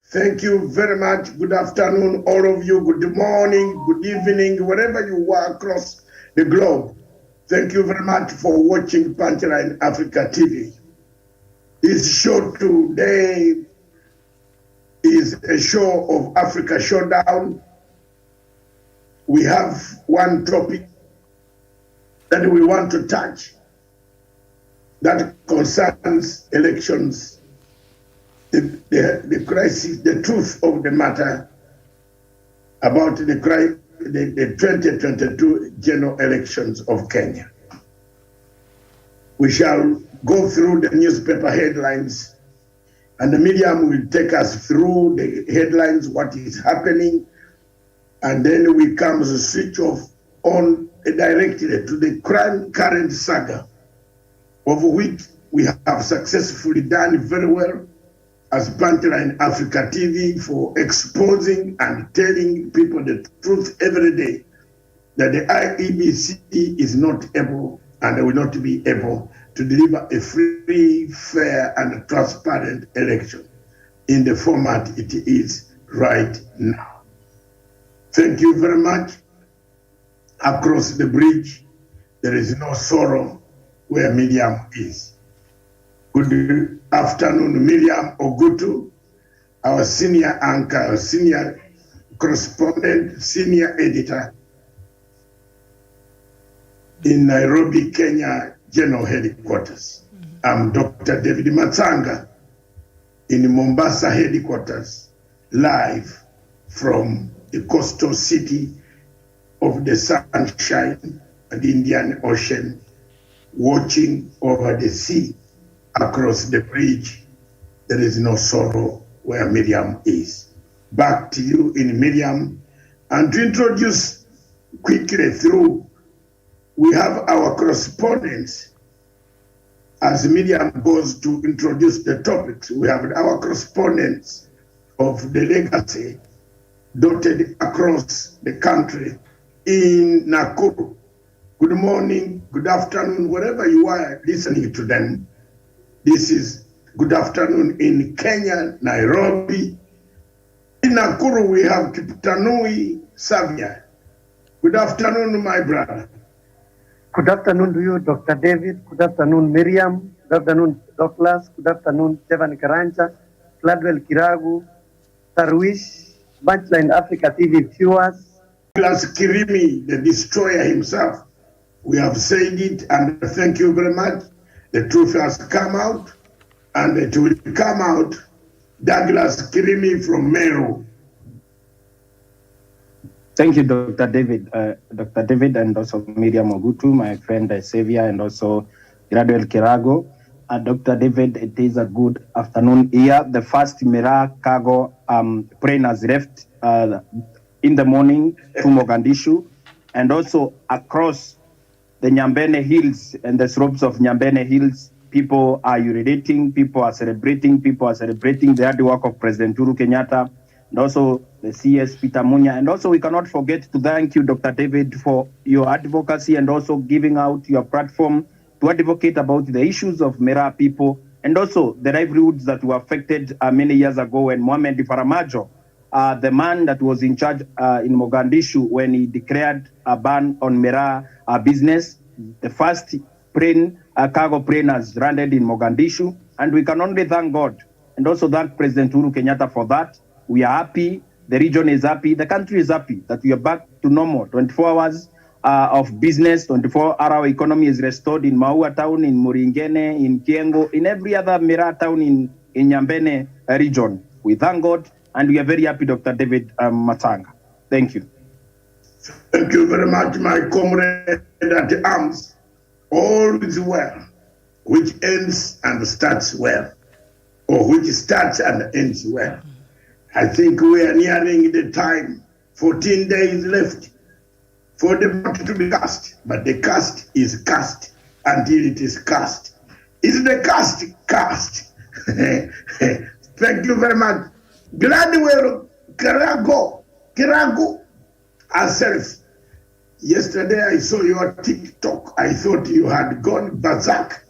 Thank you very much. Good afternoon, all of you. Good morning, good evening, wherever you are across the globe. Thank you very much for watching Punchline Africa TV. This show today is a show of Africa Showdown. We have one topic that we want to touch that concerns elections, the crisis, the truth of the matter about the 2022 general elections of Kenya. We shall go through the newspaper headlines, and the media will take us through the headlines, what is happening, and then we come to switch off on directly to the current saga, of which we have successfully done very well as Punchline Africa TV for exposing and telling people the truth every day that the IEBC is not able and will not be able to deliver a free, fair, and transparent election in the format it is right now. Thank you very much. Across the bridge, there is no sorrow where Miriam is. Good afternoon, Miriam Ogutu, our senior anchor, senior correspondent, senior editor in Nairobi, Kenya, General Headquarters. I'm Dr. David Matsanga in Mombasa Headquarters, live from the coastal city of the sunshine and the Indian Ocean, watching over the sea. Across the bridge, there is no sorrow where Miriam is. Back to you in Miriam. And to introduce quickly through, we have our correspondents. As Miriam goes to introduce the topics, we have our correspondents of the legacy dotted across the country in Nakuru. Good morning, good afternoon, wherever you are listening to them. This is good afternoon in Kenya, Nairobi. In Nakuru, we have Kiptanui Savia. Good afternoon, my brother. Good afternoon to you, Dr. David. Good afternoon, Miriam. Good afternoon, Douglas. Good afternoon, Stephen Karanja, Gladwell Kiragu, Tarwish, Punchline Africa TV viewers. Douglas Kirimi, the destroyer himself. We have said it, and thank you very much. The truth has come out, and it will come out. Douglas Kirimi from Meru. Thank you, Dr. David. Dr. David and also Miriam Ogutu, my friend Xavier, and also Gradwell Kirago. Dr. David, it is a good afternoon here. The first Mera cargo plane has left in the morning to Mogadishu, and also across the Nyambene Hills and the slopes of Nyambene Hills. People are urinating, people are celebrating the hard work of President Uhuru Kenyatta, and also the CS Peter Munya. And also we cannot forget to thank you, Dr. David, for your advocacy and also giving out your platform to advocate about the issues of Mera people and also the livelihoods that were affected many years ago when Mohamed Faramajo, the man that was in charge in Mogadishu when he declared a ban on Mera business. The first plane, cargo plane has landed in Mogadishu, and we can only thank God and also thank President Uhuru Kenyatta for that. We are happy, the region is happy, the country is happy that we are back to normal. 24 hours of business, 24-hour economy is restored in Maua town, in Muringene, in Kiengo, in every other Mera town in Nyambene region. We thank God, and we are very happy, Dr. David Matanga. Thank you. Thank you very much, my comrade at arms. All is well, which ends and starts well, or which starts and ends well. I think we are nearing the time, 14 days left for the vote to be cast, but the cast is cast until it is cast. Is the cast cast? Thank you very much. Gladwell Kirago herself. Yesterday I saw your TikTok. I thought you had gone berserk.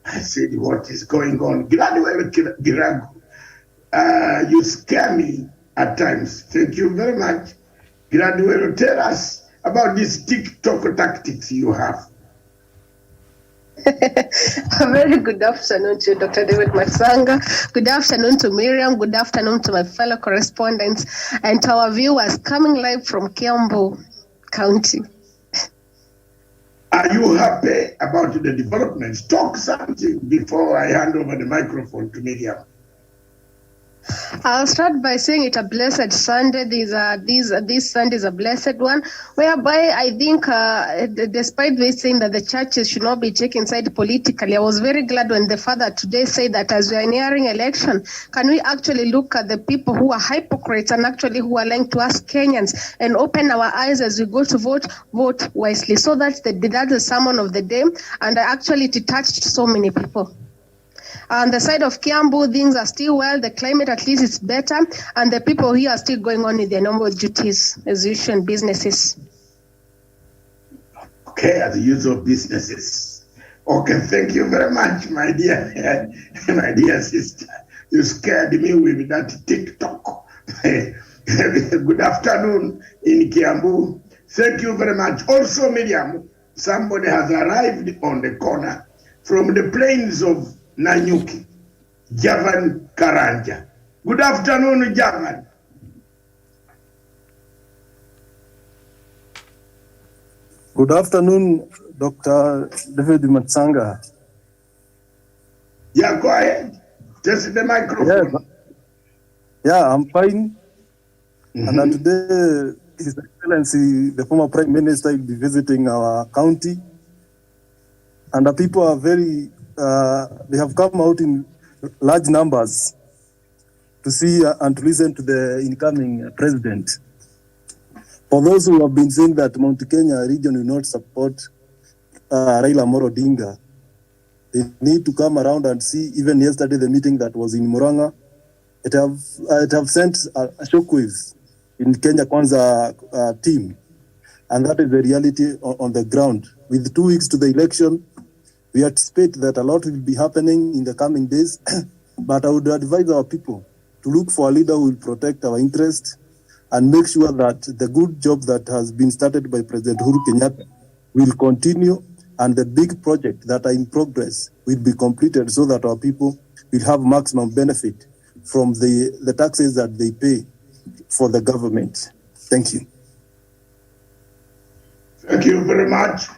I said, what is going on? Gladwell Kirago. You scare me at times. Thank you very much. Graduate, tell us about these TikTok tactics you have. A very good afternoon to Dr. David Matsanga. Good afternoon to Miriam. Good afternoon to my fellow correspondents and to our viewers coming live from Kiambu County. Are you happy about the developments? Talk something before I hand over the microphone to Miriam. I'll start by saying it's a blessed Sunday. This Sunday is a blessed one, whereby I think, despite they saying that the churches should not be taken side politically, I was very glad when the father today said that as we are nearing election, can we actually look at the people who are hypocrites and actually who are lying to us Kenyans and open our eyes as we go to vote wisely. So that's the sermon of the day, and actually it touched so many people. On the side of Kiambu, things are still well. The climate, at least, is better. And the people here are still going on with their normal duties, as usual, in businesses. Okay, as usual businesses. Okay, thank you very much, my dear, my dear sister. You scared me with that TikTok. Good afternoon in Kiambu. Thank you very much. Also, Miriam, somebody has arrived on the corner from the plains of Nanyuki, Javan Karanja. Good afternoon, Javan. Good afternoon, Dr. David Matsanga. Yeah, go ahead. Test the microphone. Yeah, I'm fine. And today, His Excellency, the former Prime Minister, will be visiting our county. And the people are very, they have come out in large numbers to see and to listen to the incoming president. For those who have been saying that Mount Kenya region will not support Raila Odinga, they need to come around and see. Even yesterday, the meeting that was in Muranga, it have sent a shockwaves in Kenya Kwanza team. And that is the reality on the ground. With 2 weeks to the election, we anticipate that a lot will be happening in the coming days, but I would advise our people to look for a leader who will protect our interests and make sure that the good job that has been started by President Uhuru Kenyatta will continue, and the big projects that are in progress will be completed so that our people will have maximum benefit from the taxes that they pay for the government. Thank you. Thank you very much.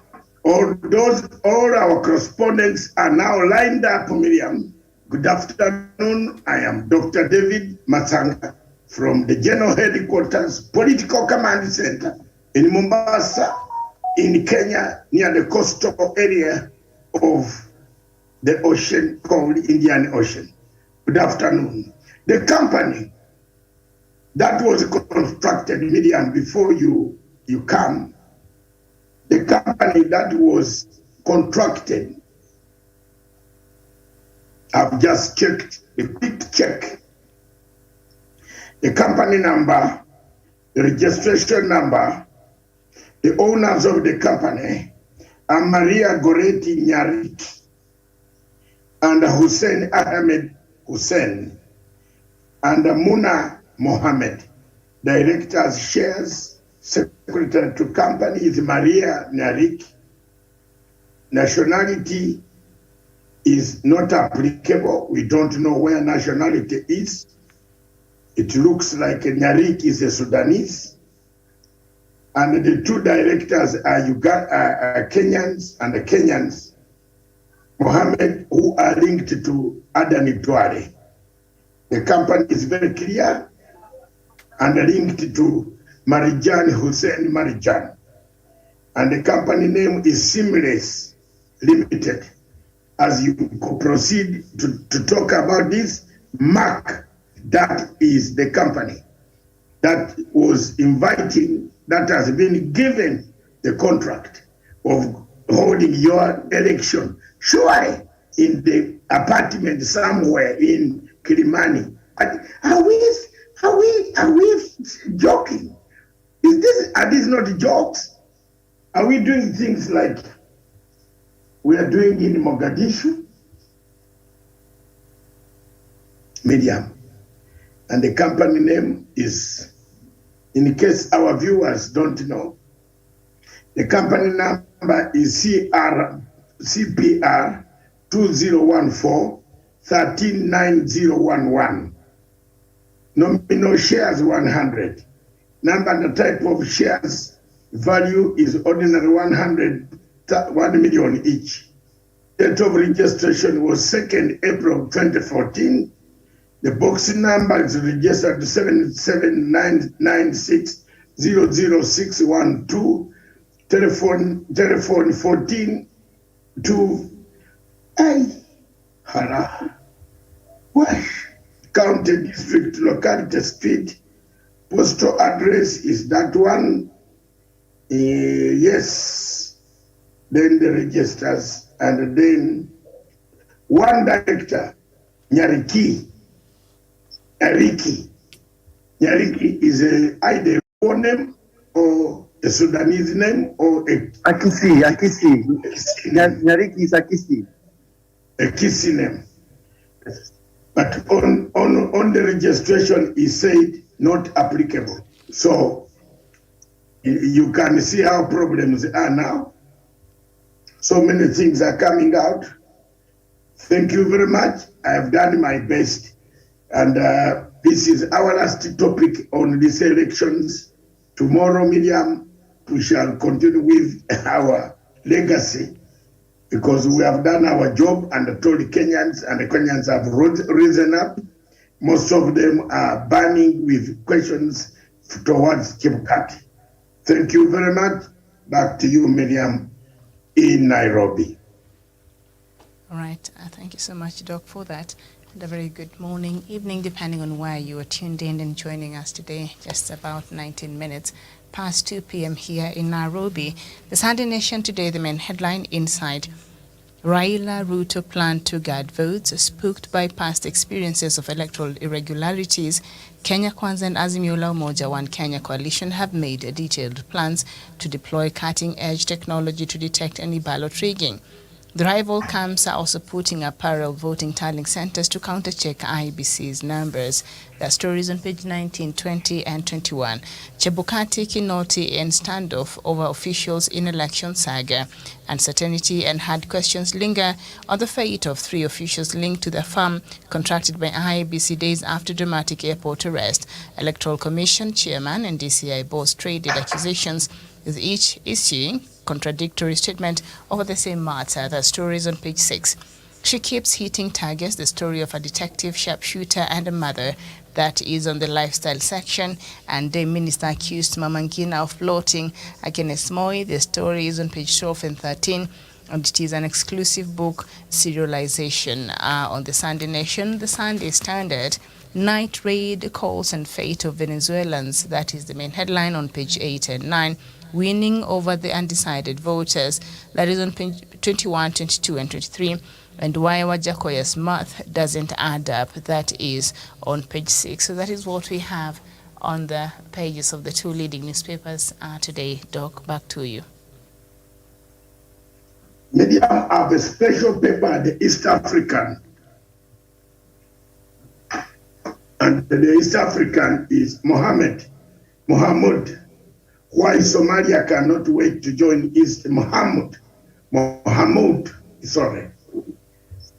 All our correspondents are now lined up, Miriam. Good afternoon. I am Dr. David Matsanga from the General Headquarters Political Command Center in Mombasa, in Kenya, near the coastal area of the ocean called Indian Ocean. Good afternoon. The company that was constructed, Miriam, before you come, the company that was contracted, I've just checked, a quick check. The company number, the registration number, the owners of the company are Maria Goreti Nyarik and Hussein Ahmed Hussein and Muna Mohammed. Directors shares. Secretary to company is Maria Nyarik. Nationality is not applicable. We don't know where nationality is. It looks like Nyarik is a Sudanese. And the two directors are Kenyans, and the Kenyans, Mohammed, who are linked to Adani Duale. The company is very clear and linked to Marijan Hussein Marijan. And the company name is Seamless Limited. As you proceed to talk about this, Mark, that is the company that was inviting, that has been given the contract of holding your election, surely in the apartment somewhere in Kilimani. Are we joking? Are these not jokes? Are we doing things like we are doing in Mogadishu? Miriam, and the company name is, in case our viewers don't know, the company number is CPR 2014-139011. Nominal shares 100. Number and type of shares value is ordinary 1 million each. Date of registration was 2nd April 2014. The box number is registered 77996000612. Telephone 14 to Hara Wash County District Locality Street. Postal address is that one. Yes. Then the registers, and then one director, Nyariki. Nyariki is either a name or a Sudanese name or a Akisi. Nyariki is Akisi. A Kisi name. But on the registration, he said not applicable. So you can see how problems are now. So many things are coming out. Thank you very much. I have done my best. And this is our last topic on these elections. Tomorrow, Miriam, we shall continue with our legacy, because we have done our job and told the Kenyans, and the Kenyans have risen up. Most of them are burning with questions towards Chebukati. Thank you very much. Back to you, Miriam, in Nairobi. All right. Thank you so much, Doc, for that. And a very good morning, evening, depending on where you are tuned in and joining us today. Just about 19 minutes past 2 p.m. here in Nairobi. The Sunday Nation today, the main headline inside: Raila Ruto plan to guard votes, spooked by past experiences of electoral irregularities. Kenya Kwanza and Azimio la Umoja One Kenya coalition have made detailed plans to deploy cutting-edge technology to detect any ballot rigging. The rival camps are also putting up parallel voting tallying centers to counter-check IEBC's numbers. There are stories on page 19, 20, and 21. Chebukati, Kinoti, and standoff over officials in election saga. Uncertainty and hard questions linger on the fate of 3 officials linked to the farm contracted by IEBC days after dramatic airport arrest. Electoral Commission chairman and DCI boss traded accusations, with each issuing contradictory statement over the same matter. The story is on page 6. She keeps hitting targets, the story of a detective, sharpshooter, and a mother. That is on the lifestyle section. And the minister accused Mama Ngina of plotting against Moi. The story is on page 12 and 13. And it is an exclusive book, serialization. On the Sunday Nation, the Sunday Standard, night raid calls and fate of Venezuelans. That is the main headline on page 8 and 9. Winning over the undecided voters. That is on page 21, 22, and 23. And why Wajakoya's math doesn't add up. That is on page 6. So that is what we have on the pages of the 2 leading newspapers today. Doc, back to you. Media have a special paper, the East African. And the East African is Mohammed. Why Somalia cannot wait to join East Mohammed, sorry.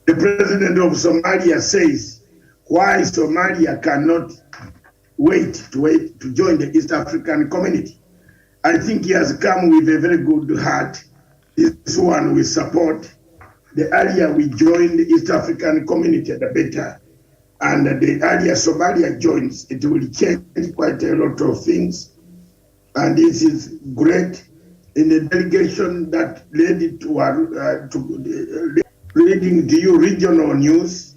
The president of Somalia says why Somalia cannot wait to join the East African community. I think he has come with a very good heart. This one we support. The earlier we join the East African community, the better. And the earlier Somalia joins, it will change quite a lot of things. And this is great. In a delegation that led to reading to you regional news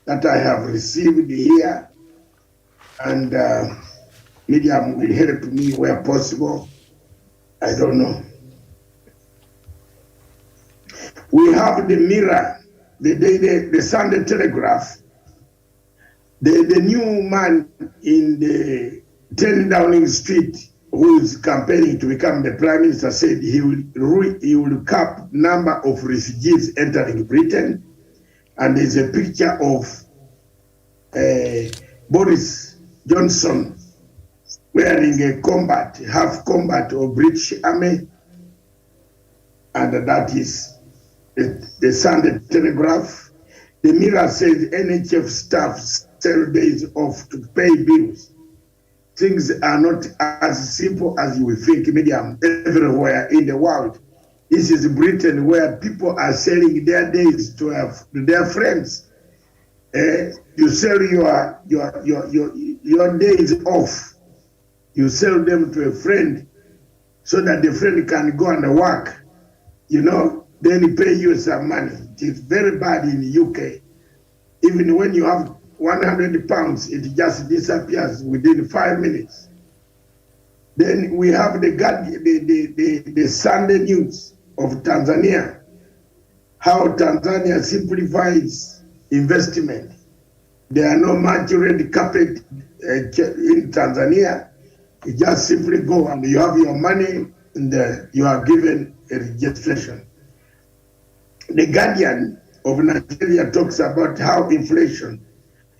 that I have received here, and media will help me where possible. I don't know. We have the Mirror, the Sunday Telegraph. The new man in the 10 Downing Street, who is campaigning to become the prime minister, said he will cap number of refugees entering Britain, and there's a picture of Boris Johnson wearing a half combat of British Army, and that is the Sunday Telegraph. The Mirror says NHF staff 7 days off to pay bills. Things are not as simple as you will think, medium, everywhere in the world. This is Britain, where people are selling their days to their friends. You sell your days off. You sell them to a friend so that the friend can go and work, then he pay you some money. It is very bad in the UK. Even when you have 100 pounds, it just disappears within 5 minutes. Then we have the Sunday news of Tanzania, how Tanzania simplifies investment. There are no much red carpet in Tanzania. You just simply go and you have your money and you are given a registration. The Guardian of Nigeria talks about how inflation,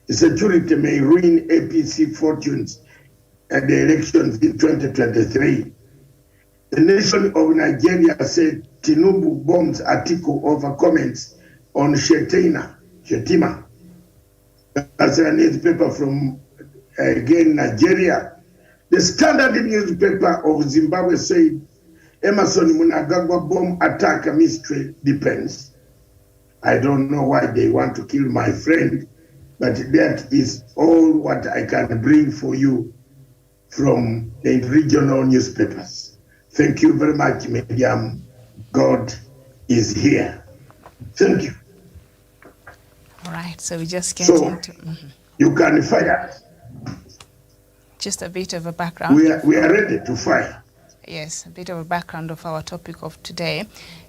security may ruin APC fortunes at the elections in 2023. The Nation of Nigeria said Tinubu bombs article over comments on Shetima. That's a newspaper from, again, Nigeria. The Standard newspaper of Zimbabwe said Emerson Mnangagwa bomb attack mystery depends. I don't know why they want to kill my friend, but that is all what I can bring for you from the regional newspapers. Thank you very much, Medium. God is here. Thank you. All right, so we just get into... You can fire. Just a bit of a background. We are ready to fire. Yes, a bit of a background of our topic of today.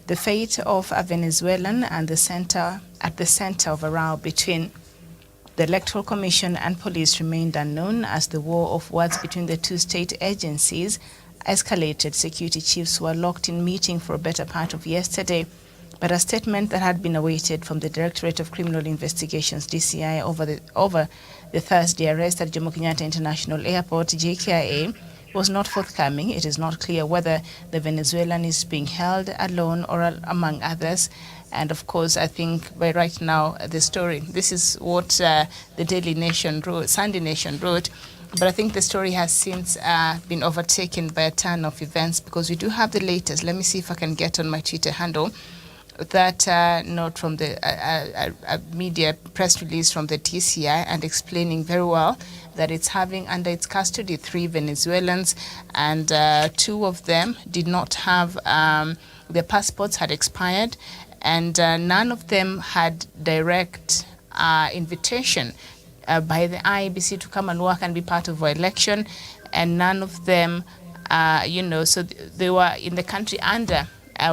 The fate of a Venezuelan and at the center of a row between the Electoral Commission and police remained unknown as the war of words between the two state agencies escalated. Security chiefs were locked in meeting for a better part of yesterday, but a statement that had been awaited from the Directorate of Criminal Investigations, DCI, over the Thursday arrest at Jomo Kenyatta International Airport, JKIA, was not forthcoming. It is not clear whether the Venezuelan is being held alone or among others. And of course, I think by right now, the story, this is what the Daily Nation wrote, Sunday Nation wrote, but I think the story has since been overtaken by a ton of events, because we do have the latest. Let me see if I can get on my Twitter handle that note from the media press release from the TCI, and explaining very well that it's having under its custody 3 Venezuelans, and 2 of them did not have, their passports had expired, and none of them had direct invitation by the IEBC to come and work and be part of our election, and none of them, so they were in the country under,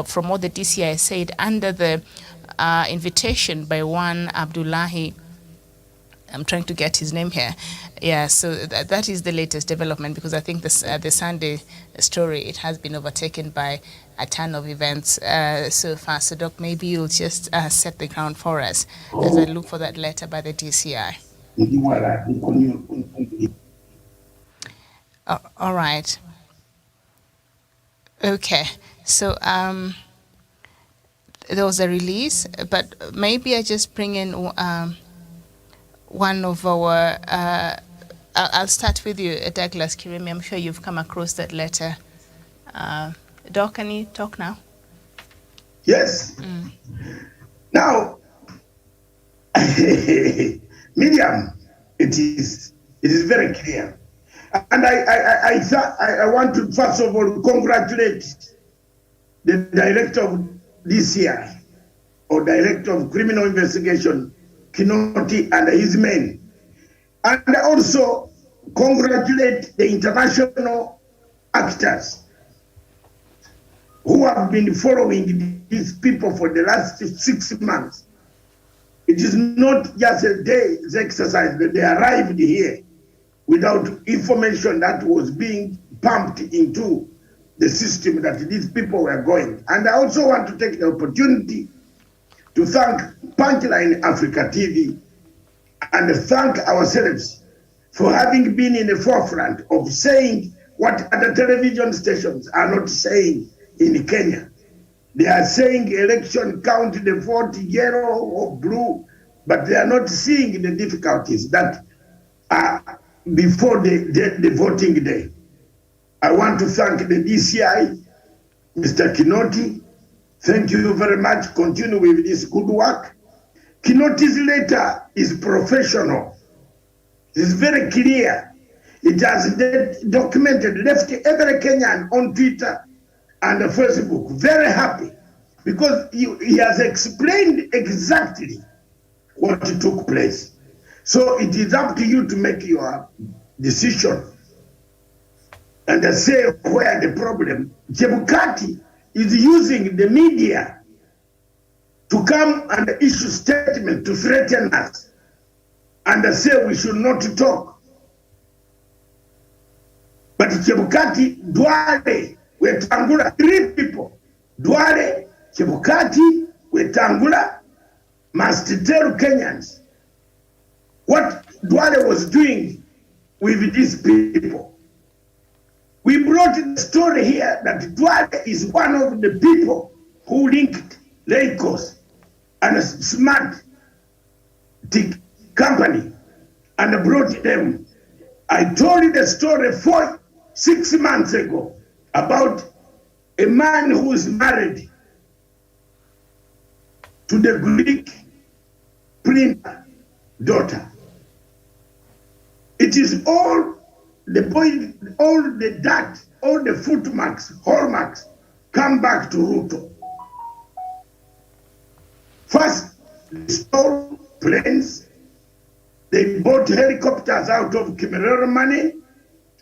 from what the DCI said, under the invitation by one Abdullahi. I'm trying to get his name here. Yeah, so that is the latest development, because I think the Sunday story, it has been overtaken by a ton of events so far. So, Doc, maybe you'll just set the ground for us as I look for that letter by the DCI. All right. Okay. So there was a release, but maybe I just bring in one of our, I'll start with you, Douglas Kirimi. I'm sure you've come across that letter. Doc, can you talk now? Yes. Now, Miriam, it is very clear. And I want to first of all congratulate the Director of DCI, or Director of Criminal Investigation, Kinoti, and his men. And also congratulate the international actors who have been following these people for the last 6 months. It is not just a day's exercise that they arrived here without information that was being pumped into the system that these people were going. And I also want to take the opportunity to thank Punchline Africa TV and thank ourselves for having been in the forefront of saying what other television stations are not saying in Kenya. They are saying election count the vote yellow or blue, but they are not seeing the difficulties that are before the voting day. I want to thank the DCI, Mr. Kinoti. Thank you very much. Continue with this good work. Kinoti's letter is professional. It's very clear. It has documented, left every Kenyan on Twitter and Facebook very happy because he has explained exactly what took place. So it is up to you to make your decision and say where the problem. Chebukati is using the media to come and issue statement to threaten us and say we should not talk. But Chebukati, Duale, Wetangula, 3 people, Duale, Chebukati, Wetangula, must tell Kenyans what Duale was doing with these people. We brought the story here that Duale is one of the people who linked Lagos and a smart tech company and brought them. I told you the story 6 months ago about a man who is married to the Greek printer daughter. It is all the point, all the dirt, all the footmarks, hallmarks come back to Ruto. First, they stole planes. They bought helicopters out of Kimerera money,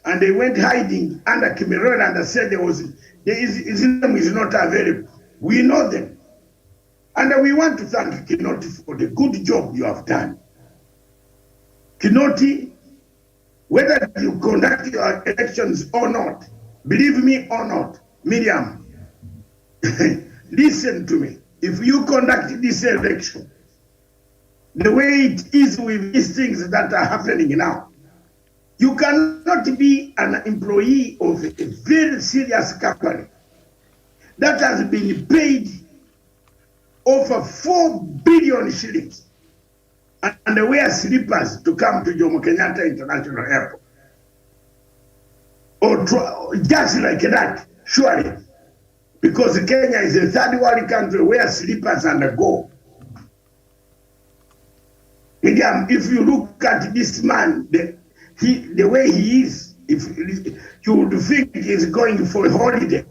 and they went hiding under Kimerera and said Islam is not available. We know them. And we want to thank Kinoti for the good job you have done. Kinoti, whether you conduct your elections or not, believe me or not, Miriam, listen to me. If you conduct this election, the way it is with these things that are happening now, you cannot be an employee of a very serious company that has been paid over 4 billion shillings and they wear slippers to come to Jomo Kenyatta International Airport. Or just like that, surely. Because Kenya is a third world country, wear slippers and go. Again, if you look at this man, the way he is, if you would think he's going for a holiday.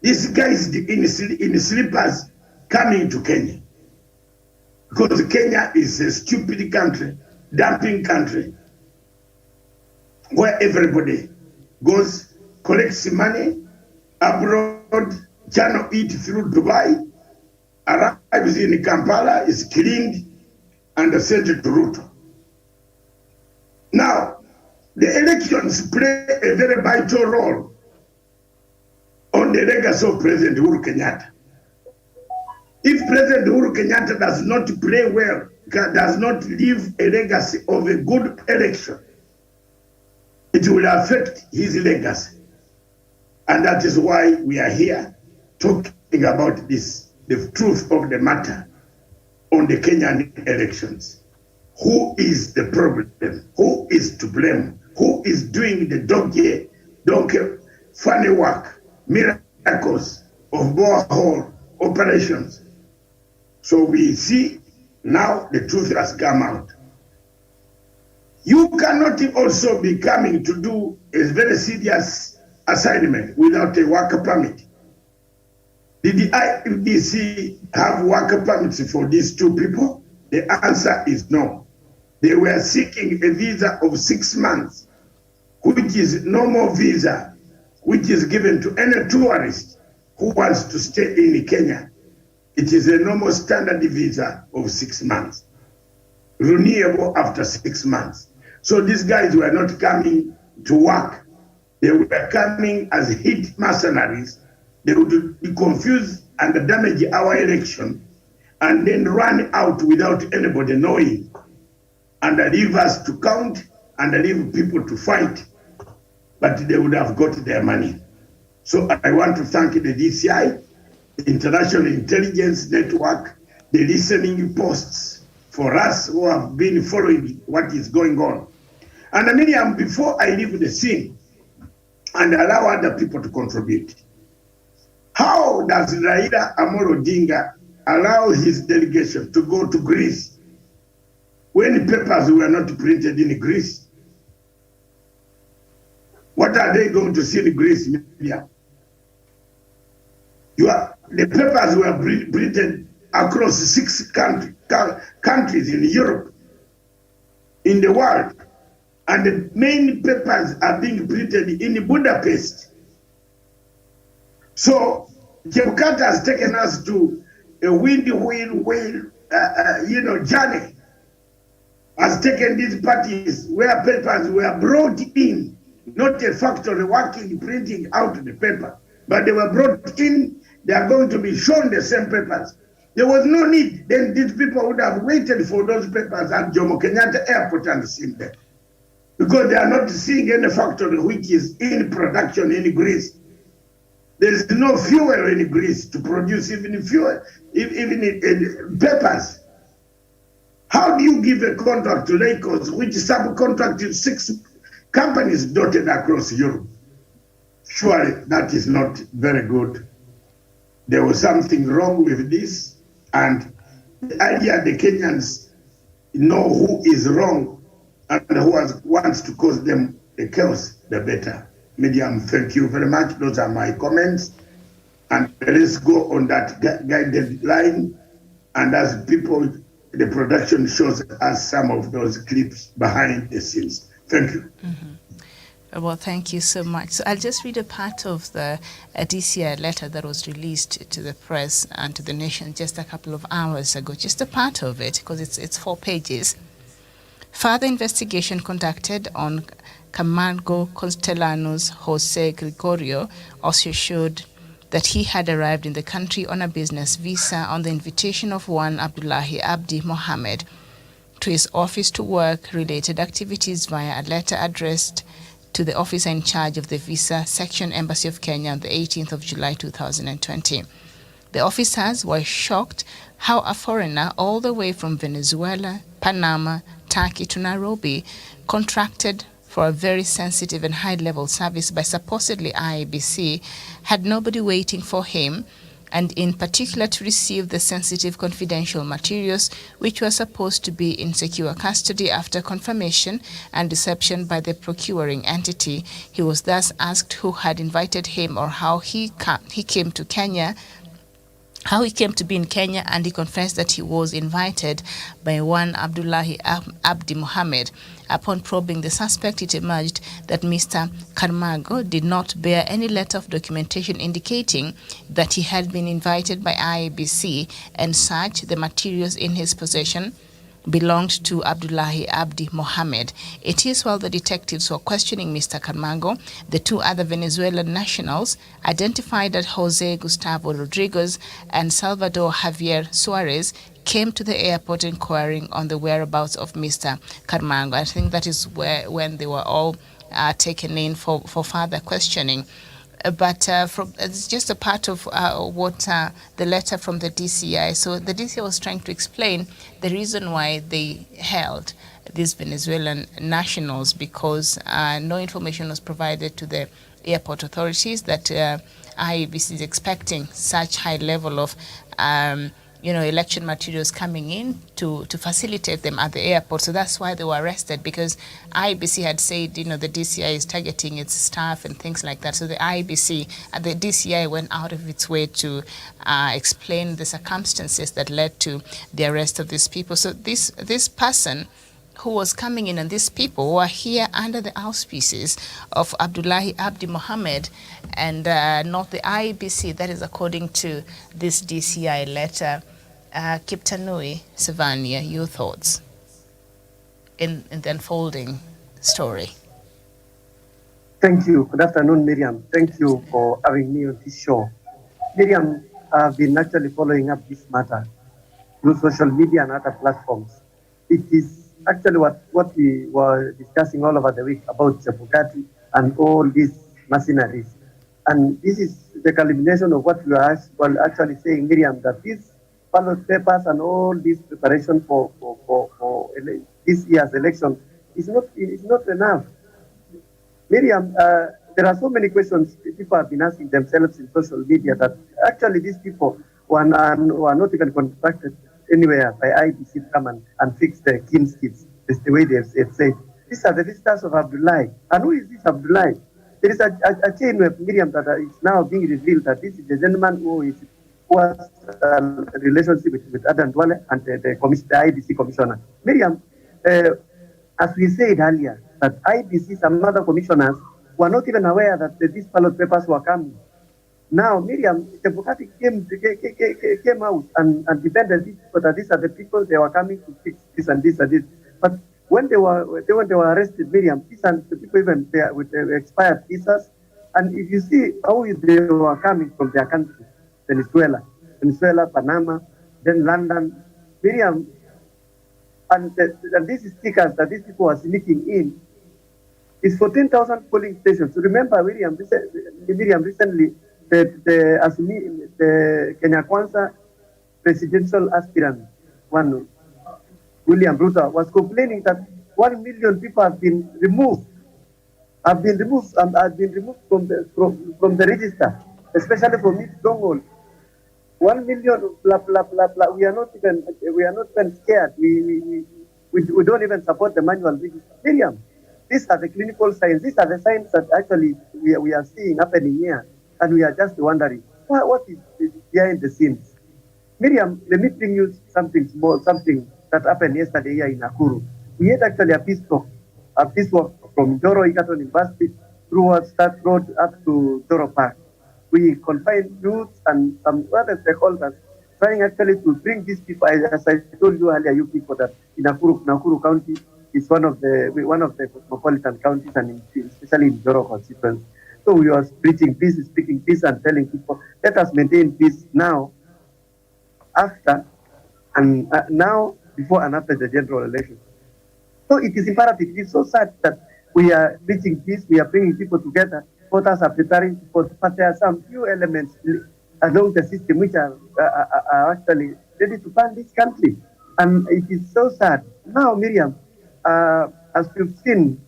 This guy is in slippers coming to Kenya. Because Kenya is a stupid country, dumping country, where everybody goes, collects money abroad, channel it through Dubai, arrives in Kampala, is cleaned, and sent to Ruto. Now, the elections play a very vital role on the legacy of President Uhuru Kenyatta. If President Uhuru Kenyatta does not play well, does not leave a legacy of a good election, it will affect his legacy. And that is why we are here talking about this, the truth of the matter on the Kenyan elections. Who is the problem? Who is to blame? Who is doing the donkey funny work, miracles of borehole operations? So we see now the truth has come out. You cannot also be coming to do a very serious assignment without a work permit. Did the IBC have work permits for these 2 people? The answer is no. They were seeking a visa of 6 months, which is normal visa, which is given to any tourist who wants to stay in Kenya. It is a normal standard visa of 6 months, renewable after 6 months. So these guys were not coming to work. They were coming as hit mercenaries. They would be confused and damage our election and then run out without anybody knowing and leave us to count and leave people to fight, but they would have got their money. So I want to thank the DCI, the International Intelligence Network, the listening posts for us who have been following what is going on. And Miriam, before I leave the scene and allow other people to contribute, how does Raila Amolo Odinga allow his delegation to go to Greece when papers were not printed in Greece? What are they going to see in Greece, Miriam? The papers were printed across 6 countries in Europe, in the world, and the main papers are being printed in Budapest. So Jebukata has taken us to a journey, has taken these parties where papers were brought in, not a factory working, printing out the paper, but they were brought in. They are going to be shown the same papers. There was no need. Then these people would have waited for those papers at Jomo Kenyatta Airport and seen them, because they are not seeing any factory which is in production in Greece. There is no fuel in Greece to produce even fuel, even in papers. How do you give a contract to Lagos, which subcontracted 6 companies dotted across Europe? Surely that is not very good. There was something wrong with this, and the idea the Kenyans know who is wrong and who wants to cause them the chaos, the better. Medium, thank you very much. Those are my comments. And let's go on that guided line. And as people, the production shows us some of those clips behind the scenes. Thank you. Mm-hmm. Well, thank you so much. So I'll just read a part of the DCI letter that was released to the press and to the nation just a couple of hours ago. Just a part of it, because it's 4 pages. Further investigation conducted on Camargo Constellanos Jose Gregorio also showed that he had arrived in the country on a business visa on the invitation of one Abdullahi Abdi Mohammed to his office to work related activities via a letter addressed to the officer in charge of the Visa Section Embassy of Kenya on the 18th of July 2020. The officers were shocked how a foreigner all the way from Venezuela, Panama, Turkey to Nairobi contracted for a very sensitive and high-level service by supposedly IEBC, had nobody waiting for him, and in particular to receive the sensitive confidential materials which were supposed to be in secure custody after confirmation and reception by the procuring entity. He was thus asked who had invited him or how he came to Kenya, how he came to be in Kenya, and he confessed that he was invited by one Abdullahi Abdi Mohammed. Upon probing the suspect, it emerged that Mr. Camargo did not bear any letter of documentation indicating that he had been invited by IEBC, and such the materials in his possession belonged to Abdullahi Abdi Mohammed. It is while the detectives were questioning Mr. Camargo, the 2 other Venezuelan nationals, identified as Jose Gustavo Rodriguez and Salvador Javier Suarez, came to the airport inquiring on the whereabouts of Mr. Camargo. I think that is when they were all taken in for further questioning. But it's just a part of what the letter from the DCI. So the DCI was trying to explain the reason why they held these Venezuelan nationals, because no information was provided to the airport authorities that IEBC is expecting such high level of election materials coming in to facilitate them at the airport. So that's why they were arrested, because IEBC had said, the DCI is targeting its staff and things like that. So the DCI went out of its way to explain the circumstances that led to the arrest of these people. So this person who was coming in and these people were here under the auspices of Abdullahi Abdi Mohammed and not the IEBC. That is according to this DCI letter. Kiptanui, Savania, your thoughts in the unfolding story? Thank you. Good afternoon, Miriam. Thank you for having me on this show. Miriam, I've been actually following up this matter through social media and other platforms. It is actually what we were discussing all over the week about Chebukati and all these mercenaries. And this is the culmination of what we are actually saying, Miriam, that these ballot papers and all this preparation for this year's election is not enough. Miriam, there are so many questions people have been asking themselves in social media that actually these people who are not even contracted anywhere by IBC to come and fix the King's kids. That's the way they've said. These are the visitors of Abdullahi. And who is this Abdullahi? There is a chain with Miriam that is now being revealed that this is the gentleman who has a relationship with Adam Dwale and the IBC commissioner. Miriam, as we said earlier, that IBC, some other commissioners were not even aware that these ballot papers were coming. Now, Miriam, Chebukati came out and defended these people, that these are the people they were coming to fix this and this and this. But when they were arrested, Miriam, these are the people even with expired visas. And if you see how they were coming from their country, Venezuela, Panama, then London, Miriam, and these stickers that these people are sneaking in is 14,000 polling stations. So remember, Miriam, recently, the Kenya Kwanza presidential aspirant, William Ruto, was complaining that 1 million people have been removed from the register, especially from East Bengal. 1 million, blah blah blah blah. We are not even scared. We don't even support the manual register. Miriam, these are the clinical signs. These are the signs that actually we are seeing happening here, and we are just wondering what is behind the scenes. Miriam, let me bring you something small, something that happened yesterday here in Nakuru. We had actually a peace walk from Joro Egerton University towards that road up to Joro Park. We confined youths and some other stakeholders, trying actually to bring these people, as I told you earlier, you people, that in Nakuru County is one of the cosmopolitan counties, and especially in Joro constituency. So we were preaching peace, speaking peace, and telling people, let us maintain peace now, after, and now, before and after the general election. So it is imperative. It is so sad that we are preaching peace, we are bringing people together, voters are preparing to vote, but there are some few elements along the system which are actually ready to burn this country. And it is so sad. Now, Miriam, as you've seen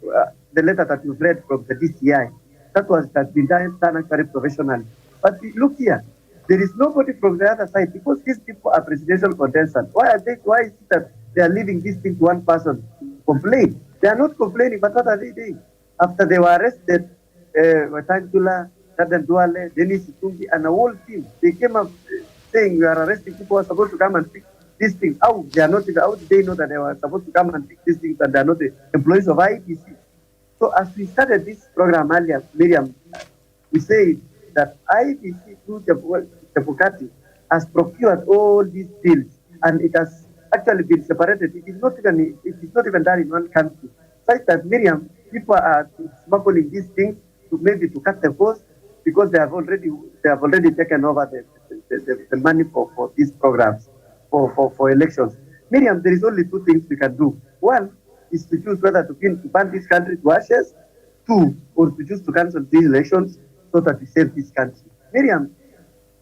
the letter that you've read from the DCI, that's been done actually professionally. But look here, there is nobody from the other side, because these people are presidential contestants. Why is it that they are leaving this thing to one person to complain? They are not complaining, but what are they doing? After they were arrested, Watangula, Nadan Duale, Dennis Itumbi, and the whole team, they came up saying we are arresting people who are supposed to come and fix these things. How did they know that they were supposed to come and fix these things and they are not the employees of IBC? So as we started this program earlier, Miriam, we said that IBC through Chebukati has procured all these deals, and it has actually been separated. It is not even done in one country. Such that, Miriam, people are smuggling these things to cut the cost, because they have already taken over the money for these programs for elections. Miriam, there is only two things we can do. One is to choose whether to burn this country to ashes. Two, or to choose to cancel these elections so that we save this country. Miriam,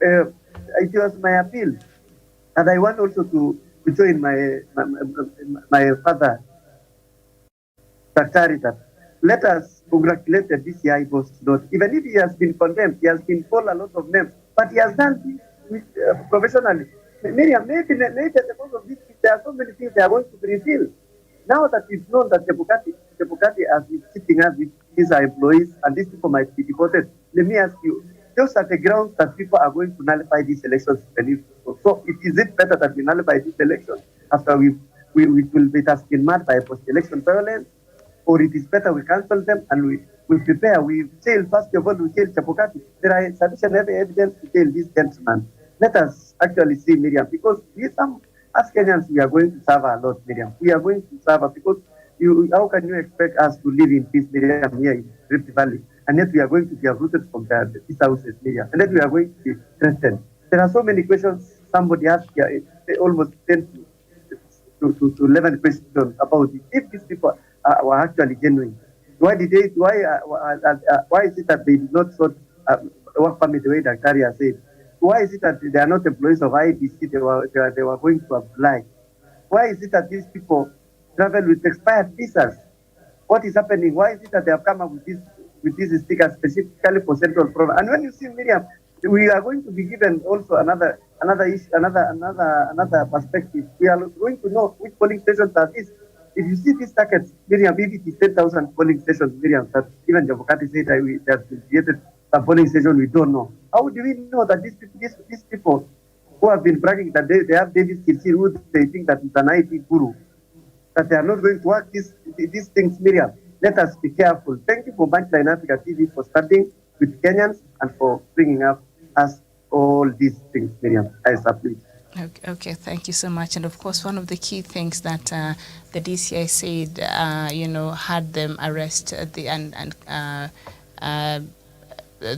it was my appeal, and I want also to join my father, Daktari, that let us congratulate the DCI boss. Even if he has been condemned, he has been called a lot of names, but he has done this professionally. Miriam, maybe at the cause of this, there are so many things they are going to reveal. Now that we've known that Chebukati has been cheating us with his employees, and these people might be deported, let me ask you, those are the grounds that people are going to nullify these elections. So is it better that we nullify this election after it has been marred by post-election violence, or it is better we cancel them and we prepare, we jail, first of all, we jail Chebukati. There is sufficient evidence to jail this gentleman. Let us actually see, Miriam, because as Kenyans, we are going to suffer a lot, Miriam. We are going to suffer because how can you expect us to live in peace, Miriam, here in Rift Valley? And yet we are going to be uprooted from these houses, Miriam. And yet we are going to be threatened. There are so many questions somebody asked here. They almost tend to to 11 questions about it. If these people were actually genuine, why is it that they did not sort work permit the way Dr. said? Why is it that they are not employees of IBC? They were going to apply. Why is it that these people travel with expired visas? What is happening? Why is it that they have come up with these stickers specifically for Central Province? And when you see Miriam, we are going to be given also another perspective. We are going to know which polling stations are these. If you see these targets, Miriam, if it is 10,000 polling stations, Miriam, that even Javukati said that we have created a polling station, we don't know. How do we know that these people who have been bragging that they have Davis Kirsi, who they think that is an IT guru, that they are not going to work these things, Miriam? Let us be careful. Thank you for Banchline Africa TV for starting with Kenyans and for bringing up us all these things, Miriam. I submit. Okay, thank you so much. And of course, one of the key things that the DCI said, had them arrest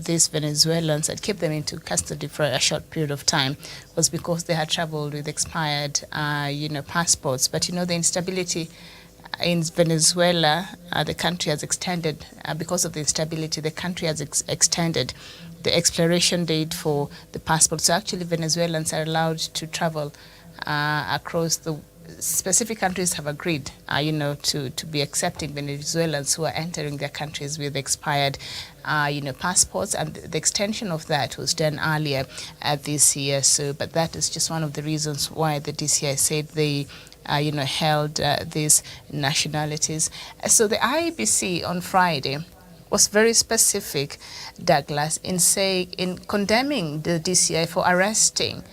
these Venezuelans and keep them into custody for a short period of time was because they had traveled with expired, passports. But, the instability in Venezuela, the country has extended, because of the instability, the country has extended the expiration date for the passports. So actually Venezuelans are allowed to travel across the specific countries have agreed, to be accepting Venezuelans who are entering their countries with expired, passports, and the extension of that was done earlier this year. So, but that is just one of the reasons why the DCI said they, held these nationalities. So the IEBC on Friday was very specific, Douglas, in condemning the DCI for arresting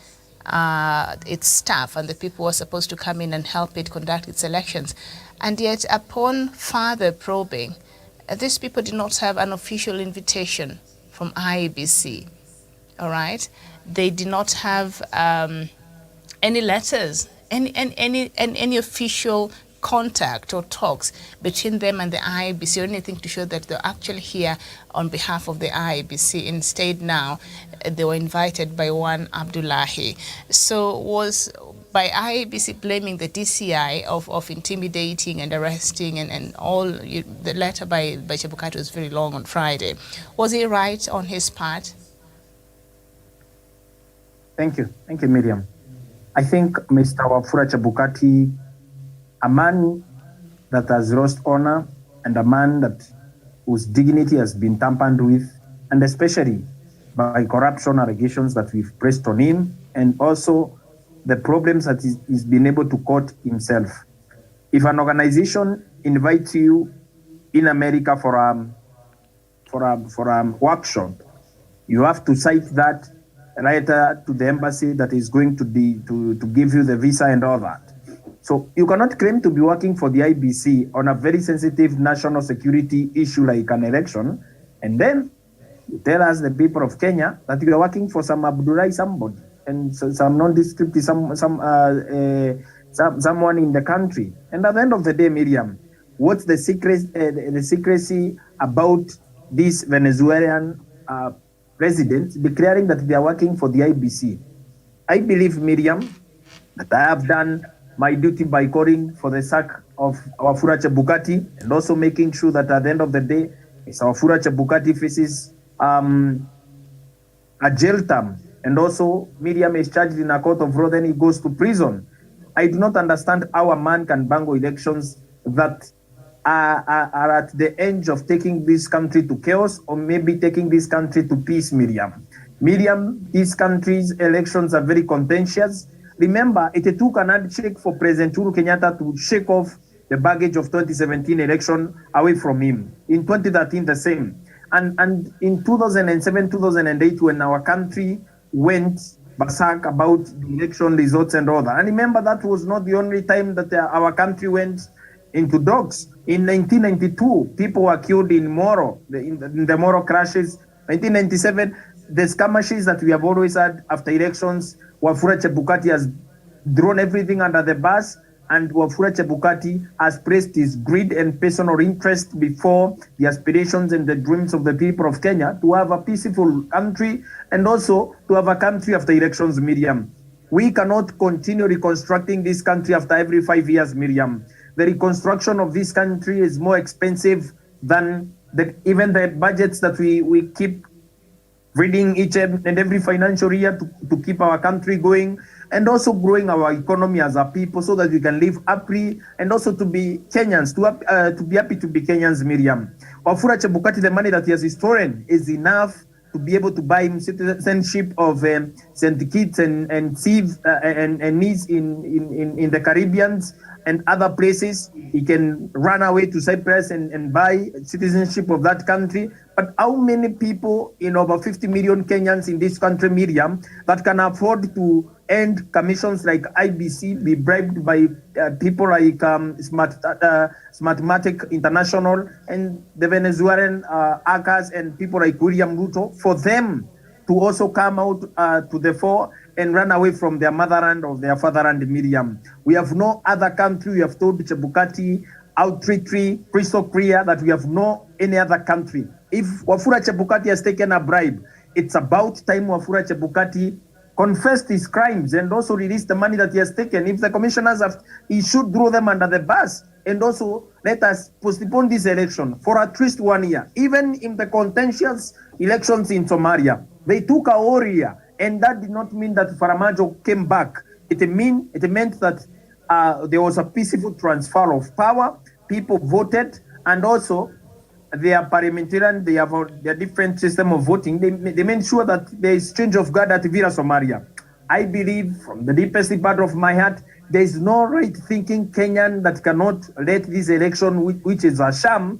its staff and the people who are supposed to come in and help it conduct its elections. And yet, upon further probing, these people did not have an official invitation from IEBC. All right, they did not have any letters, any official contact or talks between them and the IEBC or anything to show that they're actually here on behalf of the IEBC. Instead, now they were invited by one Abdullahi. So was by IEBC blaming the DCI of intimidating and arresting and all. The letter by Chebukati was very long on Friday. Was he right on his part? Thank you, Miriam. I think Mr. Wafula Chebukati, a man that has lost honor and a man whose dignity has been tampered with, and especially by corruption allegations that we've pressed on him, and also the problems that he's been able to court himself. If an organization invites you in America for a workshop, you have to cite that letter to the embassy that is going to give you the visa and all that. So you cannot claim to be working for the IBC on a very sensitive national security issue like an election, and then you tell us, the people of Kenya, that you are working for some Abdullahi somebody and some nondescript, someone in the country. And at the end of the day, Miriam, what's the secrecy about these Venezuelan residents declaring that they are working for the IBC? I believe, Miriam, that I have done my duty by calling for the sack of Wafula Chebukati and also making sure that at the end of the day, Wafula Chebukati faces a jail term, and also Miriam is charged in a court of law, then he goes to prison. I do not understand how a man can bangle elections that are at the edge of taking this country to chaos or maybe taking this country to peace, Miriam. Miriam, this country's elections are very contentious. Remember, it took an handshake for President Uhuru Kenyatta to shake off the baggage of 2017 election away from him. In 2013, the same. And in 2007, 2008, when our country went berserk about the election results and all that. And remember, that was not the only time that our country went into dogs. In 1992, people were killed in Moro, in the Moro crashes. 1997, the skirmishes that we have always had after elections, Wafula Chebukati has thrown everything under the bus, and Wafula Chebukati has placed his greed and personal interest before the aspirations and the dreams of the people of Kenya to have a peaceful country and also to have a country after elections, Miriam. We cannot continue reconstructing this country after every 5 years, Miriam. The reconstruction of this country is more expensive than even the budgets that we keep reading each and every financial year to keep our country going, and also growing our economy as a people so that we can live happily and also to be Kenyans, to be happy to be Kenyans, Miriam. Wafula Chebukati, the money that he has stolen is enough to be able to buy him citizenship of St. Kitts and Nevis in the Caribbeans and other places. He can run away to Cyprus and buy citizenship of that country. But how many people in over 50 million Kenyans in this country, Miriam, that can afford to end commissions like IBC, be bribed by people like Smartmatic International and the Venezuelan hackers and people like William Ruto, for them to also come out to the fore and run away from their motherland or their fatherland, Miriam. We have no other country. We have told Chebukati outreach crystal clear that we have no any other country. If Wafula Chebukati has taken a bribe, it's about time Wafula Chebukati confessed his crimes and also release the money that he has taken. If the commissioners he should throw them under the bus and also let us postpone this election for at least 1 year. Even in the contentious elections in Somalia, they took a whole year, and that did not mean that Faramajo came back. It meant that there was a peaceful transfer of power. People voted, and also they are parliamentarian. They have their different system of voting. They made sure that there is change of guard at Villa Somalia. I believe from the deepest part of my heart, there is no right-thinking Kenyan that cannot let this election, which is a sham,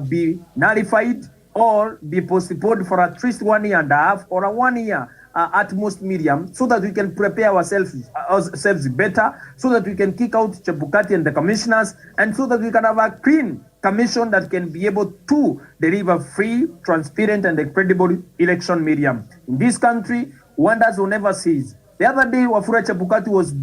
be nullified or be postponed for at least 1 year and a half or a 1 year at most, Miriam, so that we can prepare ourselves better, so that we can kick out Chebukati and the commissioners, and so that we can have a clean commission that can be able to deliver free, transparent, and a credible election, Miriam. In this country, wonders will never cease. The other day, Wafula Chebukati was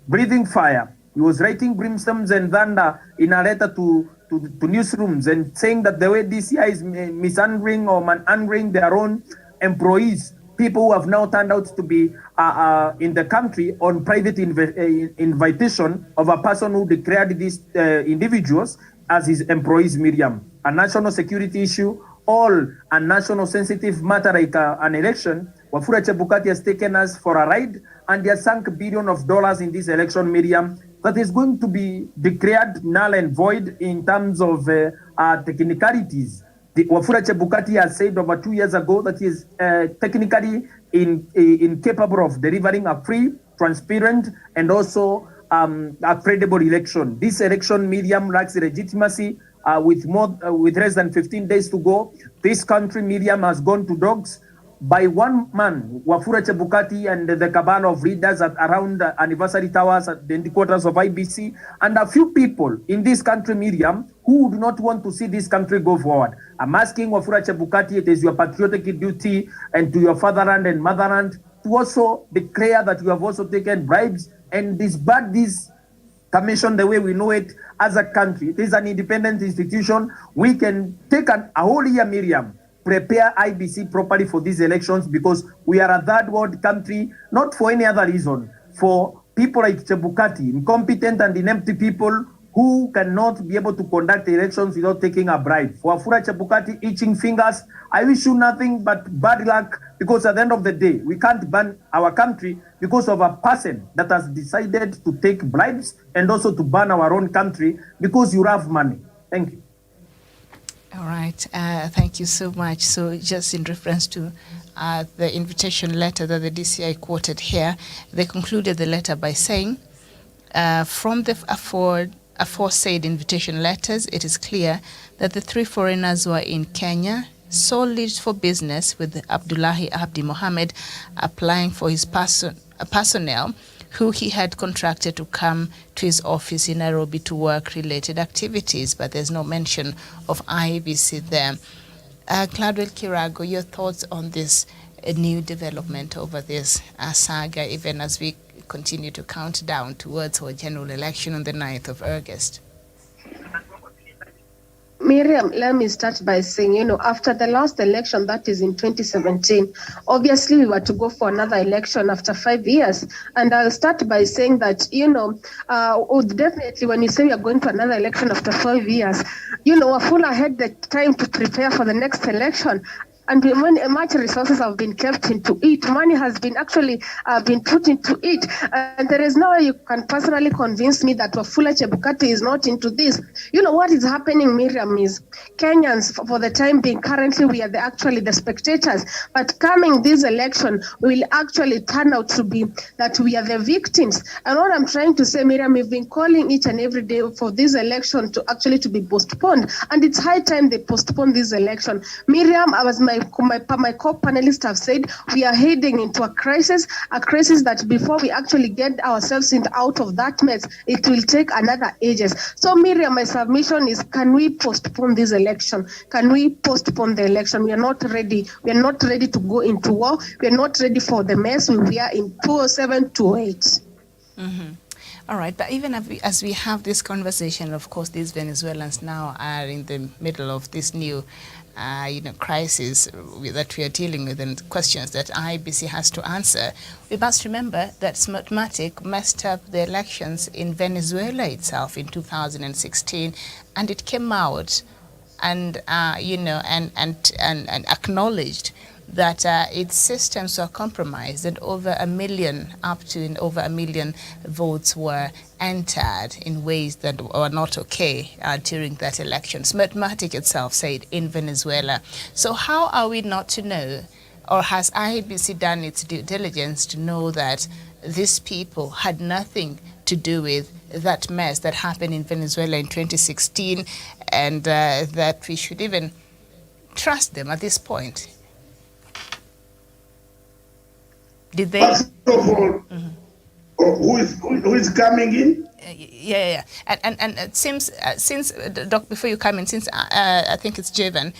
breathing fire. He was writing brimstones and thunder in a letter to newsrooms and saying that the way DCI is mishandling or manhandling their own employees, people who have now turned out to be in the country on private invitation of a person who declared these individuals as his employees, Miriam. A national security issue, all a national sensitive matter like an election. Wafula Chebukati has taken us for a ride, and he has sunk billions of dollars in this election, Miriam, that is going to be declared null and void in terms of technicalities. Wafula Chebukati has said over 2 years ago that he is technically incapable of delivering a free, transparent, and also a credible election. This election, Miriam, lacks legitimacy. With less than 15 days to go, this country, Miriam, has gone to dogs by one man, Wafula Chebukati, and the cabal of leaders around anniversary towers at the headquarters of IBC, and a few people in this country, Miriam, who do not want to see this country go forward. I'm asking Wafula Chebukati, it is your patriotic duty and to your fatherland and motherland to also declare that you have also taken bribes and disband this commission the way we know it as a country. It is an independent institution. We can take a whole year, Miriam, prepare IBC properly for these elections, because we are a third world country, not for any other reason. For people like Chebukati, incompetent and inept people who cannot be able to conduct elections without taking a bribe. For Wafula Chebukati, itching fingers, I wish you nothing but bad luck, because at the end of the day, we can't ban our country because of a person that has decided to take bribes and also to ban our own country because you have money. Thank you. All right. Thank you so much. So just in reference to the invitation letter that the DCI quoted here, they concluded the letter by saying, from the aforesaid invitation letters, it is clear that the three foreigners were in Kenya solely for business, with Abdullahi Abdi Mohammed applying for his personnel who he had contracted to come to his office in Nairobi to work-related activities, but there's no mention of IBC there. Gladwell Kirago, your thoughts on this new development over this saga, even as we continue to count down towards our general election on the 9th of August? Miriam, let me start by saying, after the last election, that is in 2017, obviously we were to go for another election after 5 years. And I'll start by saying that, definitely when you say we are going to another election after 5 years, Wafula had the time to prepare for the next election. And when much resources have been kept into it, money has been actually been put into it, and there is no way you can personally convince me that Wafula Chebukati is not into this. What is happening, Miriam, is Kenyans, for the time being, currently we are actually the spectators, but coming this election will actually turn out to be that we are the victims. And what I'm trying to say, Miriam, we've been calling each and every day for this election to be postponed, and it's high time they postpone this election. Miriam, as my co-panelists have said, we are heading into a crisis that before we actually get ourselves out of that mess, it will take another ages. So Miriam, my submission is, can we postpone this election? Can we postpone the election? We are not ready. We are not ready to go into war. We are not ready for the mess we are in 2007, 2008. Mm-hmm. All right, but even as we have this conversation, of course, these Venezuelans now are in the middle of this new crisis that we are dealing with and questions that IEBC has to answer. We must remember that Smartmatic messed up the elections in Venezuela itself in 2016, and it came out and acknowledged that its systems were compromised and over a million votes were entered in ways that were not okay during that election. Smartmatic itself said in Venezuela. So how are we not to know, or has IEBC done its due diligence to know that these people had nothing to do with that mess that happened in Venezuela in 2016, and that we should even trust them at this point? Did they? First of all, who is coming in? Yeah. And it seems, since, Doc, before you come in, since I think it's Javan,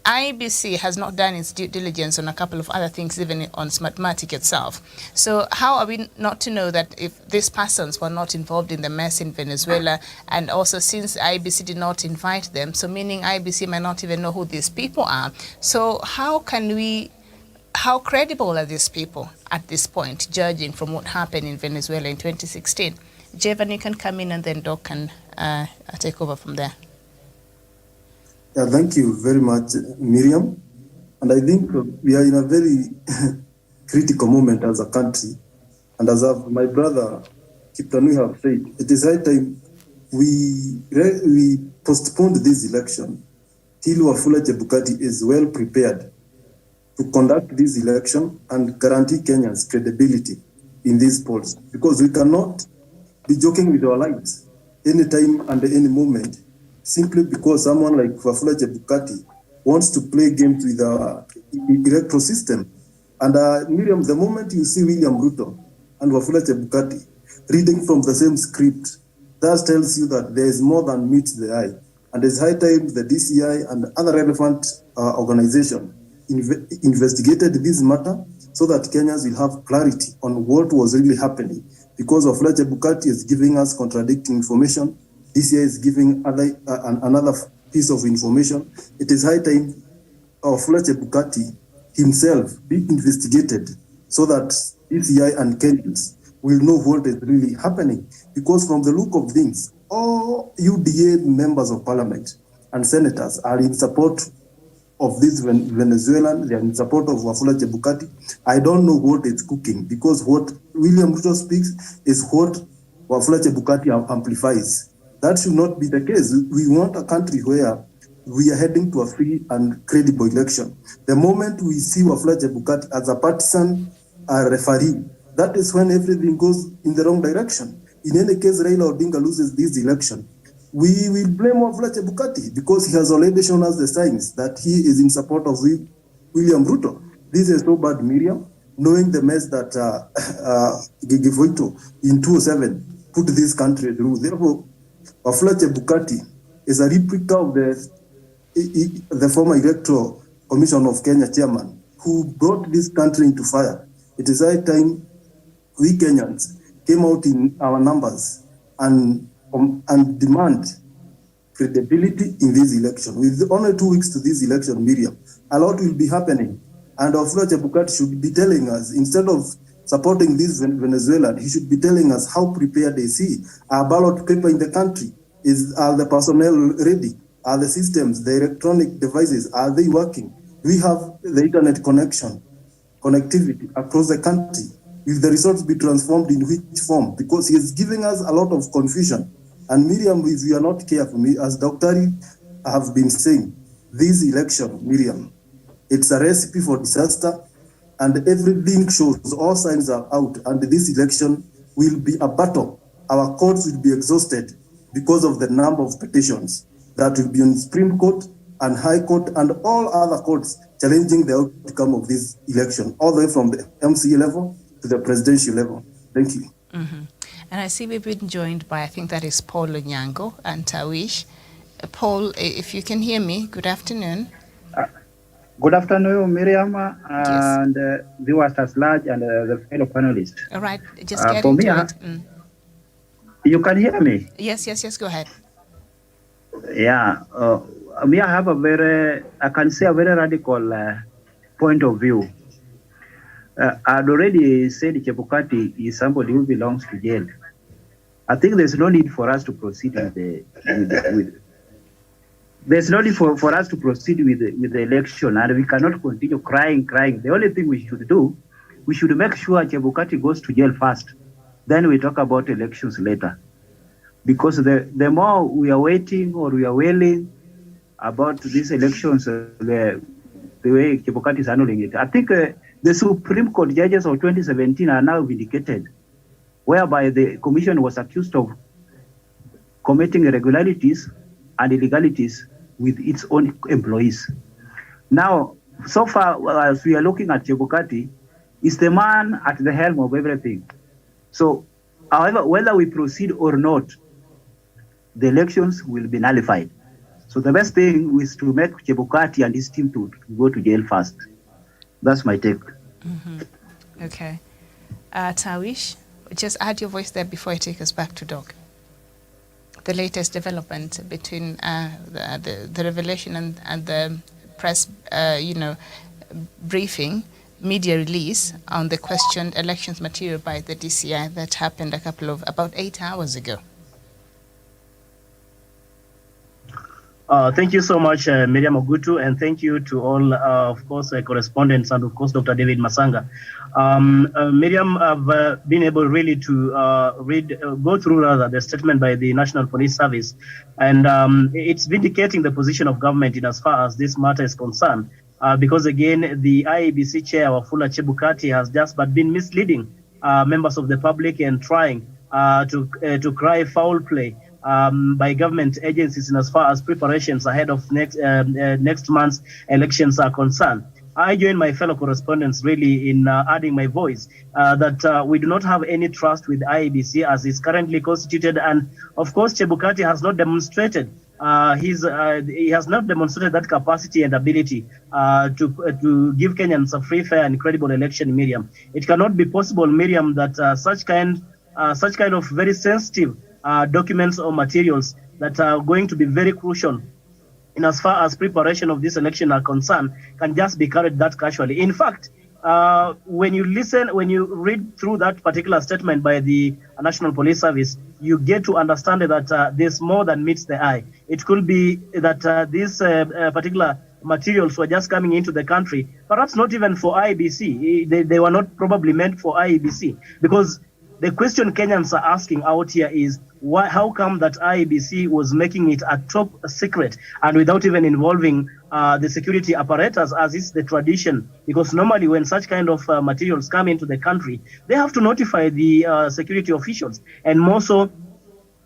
IEBC has not done its due diligence on a couple of other things, even on Smartmatic itself. So how are we not to know that if these persons were not involved in the mess in Venezuela, and also since IEBC did not invite them, so meaning IEBC might not even know who these people are. So how credible are these people at this point, judging from what happened in Venezuela in 2016? Javan, you can come in, and then Doc can take over from there. Yeah, thank you very much, Miriam. And I think we are in a very critical moment as a country. And as my brother Kiptanui have said, it is high time we postponed this election till Wafula Chebukati is well prepared to conduct this election and guarantee Kenyans credibility in these polls. Because we cannot be joking with our lives anytime and any moment, simply because someone like Wafula Chebukati wants to play games with our electoral system. And Miriam, the moment you see William Ruto and Wafula Chebukati reading from the same script, that tells you that there is more than meets the eye. And it's high time the DCI and other relevant organizations investigated this matter so that Kenyans will have clarity on what was really happening. Because Wafula Chebukati is giving us contradicting information, DCI is giving another piece of information. It is high time Wafula Chebukati himself be investigated so that DCI and Kenyans will know what is really happening. Because from the look of things, all UDA members of parliament and senators are in support of this Venezuelan, they are in support of Wafula Chebukati. I don't know what it's cooking, because what William Ruto speaks is what Wafula Chebukati amplifies. That should not be the case. We want a country where we are heading to a free and credible election. The moment we see Wafula Chebukati as a partisan referee, that is when everything goes in the wrong direction. In any case, Raila Odinga loses this election, we will blame Wafula Chebukati because he has already shown us the signs that he is in support of William Ruto. This is so bad, Miriam, knowing the mess that Gigivoito in 2007 put this country through. Therefore, Wafula Chebukati is a replica of the former Electoral Commission of Kenya chairman who brought this country into fire. It is high time we Kenyans came out in our numbers and demand credibility in this election. With only 2 weeks to this election, Miriam, a lot will be happening. And Wafula Chebukati should be telling us, instead of supporting this Venezuelan, he should be telling us how prepared they see our ballot paper in the country. Are the personnel ready? Are the systems, the electronic devices, are they working? We have the internet connectivity across the country. Will the results be transformed in which form? Because he is giving us a lot of confusion. And Miriam, if we are not careful, as Dr. have been saying, this election, Miriam, it's a recipe for disaster, and everything shows, all signs are out, and this election will be a battle. Our courts will be exhausted because of the number of petitions that will be in Supreme Court and High Court and all other courts challenging the outcome of this election, all the way from the MCA level to the presidential level. Thank you. Mm-hmm. And I see we've been joined by, I think that is Paul Onyango and Tawish. Paul, if you can hear me, good afternoon. Good afternoon, Miriam, and viewers at large and the fellow panelists. All right, just get into it. You can hear me? Yes, go ahead. Yeah, me, I have I can say a very radical point of view. I'd already said Chebukati is somebody who belongs to jail. I think there's no need for us to proceed there's no need for us to proceed with the election, and we cannot continue crying. The only thing we should do, we should make sure Chebukati goes to jail first. Then we talk about elections later. Because the more we are waiting or we are wailing about these elections, the way Chebukati is handling it, I think the Supreme Court judges of 2017 are now vindicated, whereby the commission was accused of committing irregularities and illegalities with its own employees. Now, so far, as we are looking at Chebukati, is the man at the helm of everything. So, however, whether we proceed or not, the elections will be nullified. So the best thing is to make Chebukati and his team to go to jail first. That's my take. Mm-hmm. Okay. Tawish, just add your voice there before I take us back to Doc. The latest development between the revelation and the press, briefing, media release on the questioned elections material by the DCI that happened about 8 hours ago. Thank you so much, Miriam Ogutu, and thank you to all, of course, correspondents and, of course, Dr. David Masanga. Miriam, I've been able really to go through the statement by the National Police Service, and it's vindicating the position of government in as far as this matter is concerned, because, again, the IEBC chair, Wafula Chebukati, has just but been misleading members of the public and trying to cry foul play by government agencies in as far as preparations ahead of next month's elections are concerned. I join my fellow correspondents really in adding my voice that we do not have any trust with IEBC as is currently constituted, and of course Chebukati has not demonstrated he has not demonstrated that capacity and ability to give Kenyans a free, fair, and credible election. Miriam, it cannot be possible, Miriam, that such kind of very sensitive documents or materials that are going to be very crucial in as far as preparation of this election are concerned can just be carried that casually. In fact, when you read through that particular statement by the National Police Service, you get to understand that there's more than meets the eye. It could be that these particular materials were just coming into the country, perhaps not even for IEBC. They were not probably meant for IEBC, because the question Kenyans are asking out here is, how come that IEBC was making it a top secret and without even involving the security apparatus, as is the tradition? Because normally when such kind of materials come into the country, they have to notify the security officials, and more so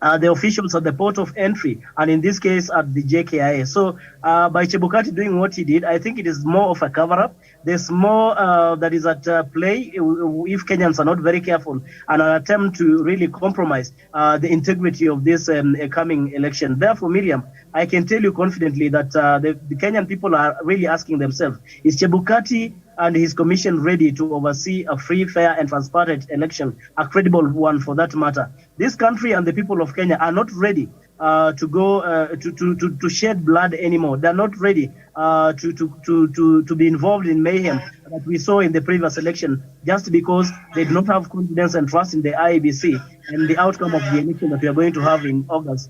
the officials at the port of entry, and in this case at the JKIA. So by Chebukati doing what he did, I think it is more of a cover-up. There's more that is at play if Kenyans are not very careful, and an attempt to really compromise the integrity of this coming election. Therefore, Miriam, I can tell you confidently that the Kenyan people are really asking themselves, is Chebukati and his commission ready to oversee a free, fair, and transparent election, a credible one for that matter? This country and the people of Kenya are not ready to go to shed blood anymore. They're not ready to be involved in mayhem that we saw in the previous election, just because they do not have confidence and trust in the IEBC and the outcome of the election that we are going to have in August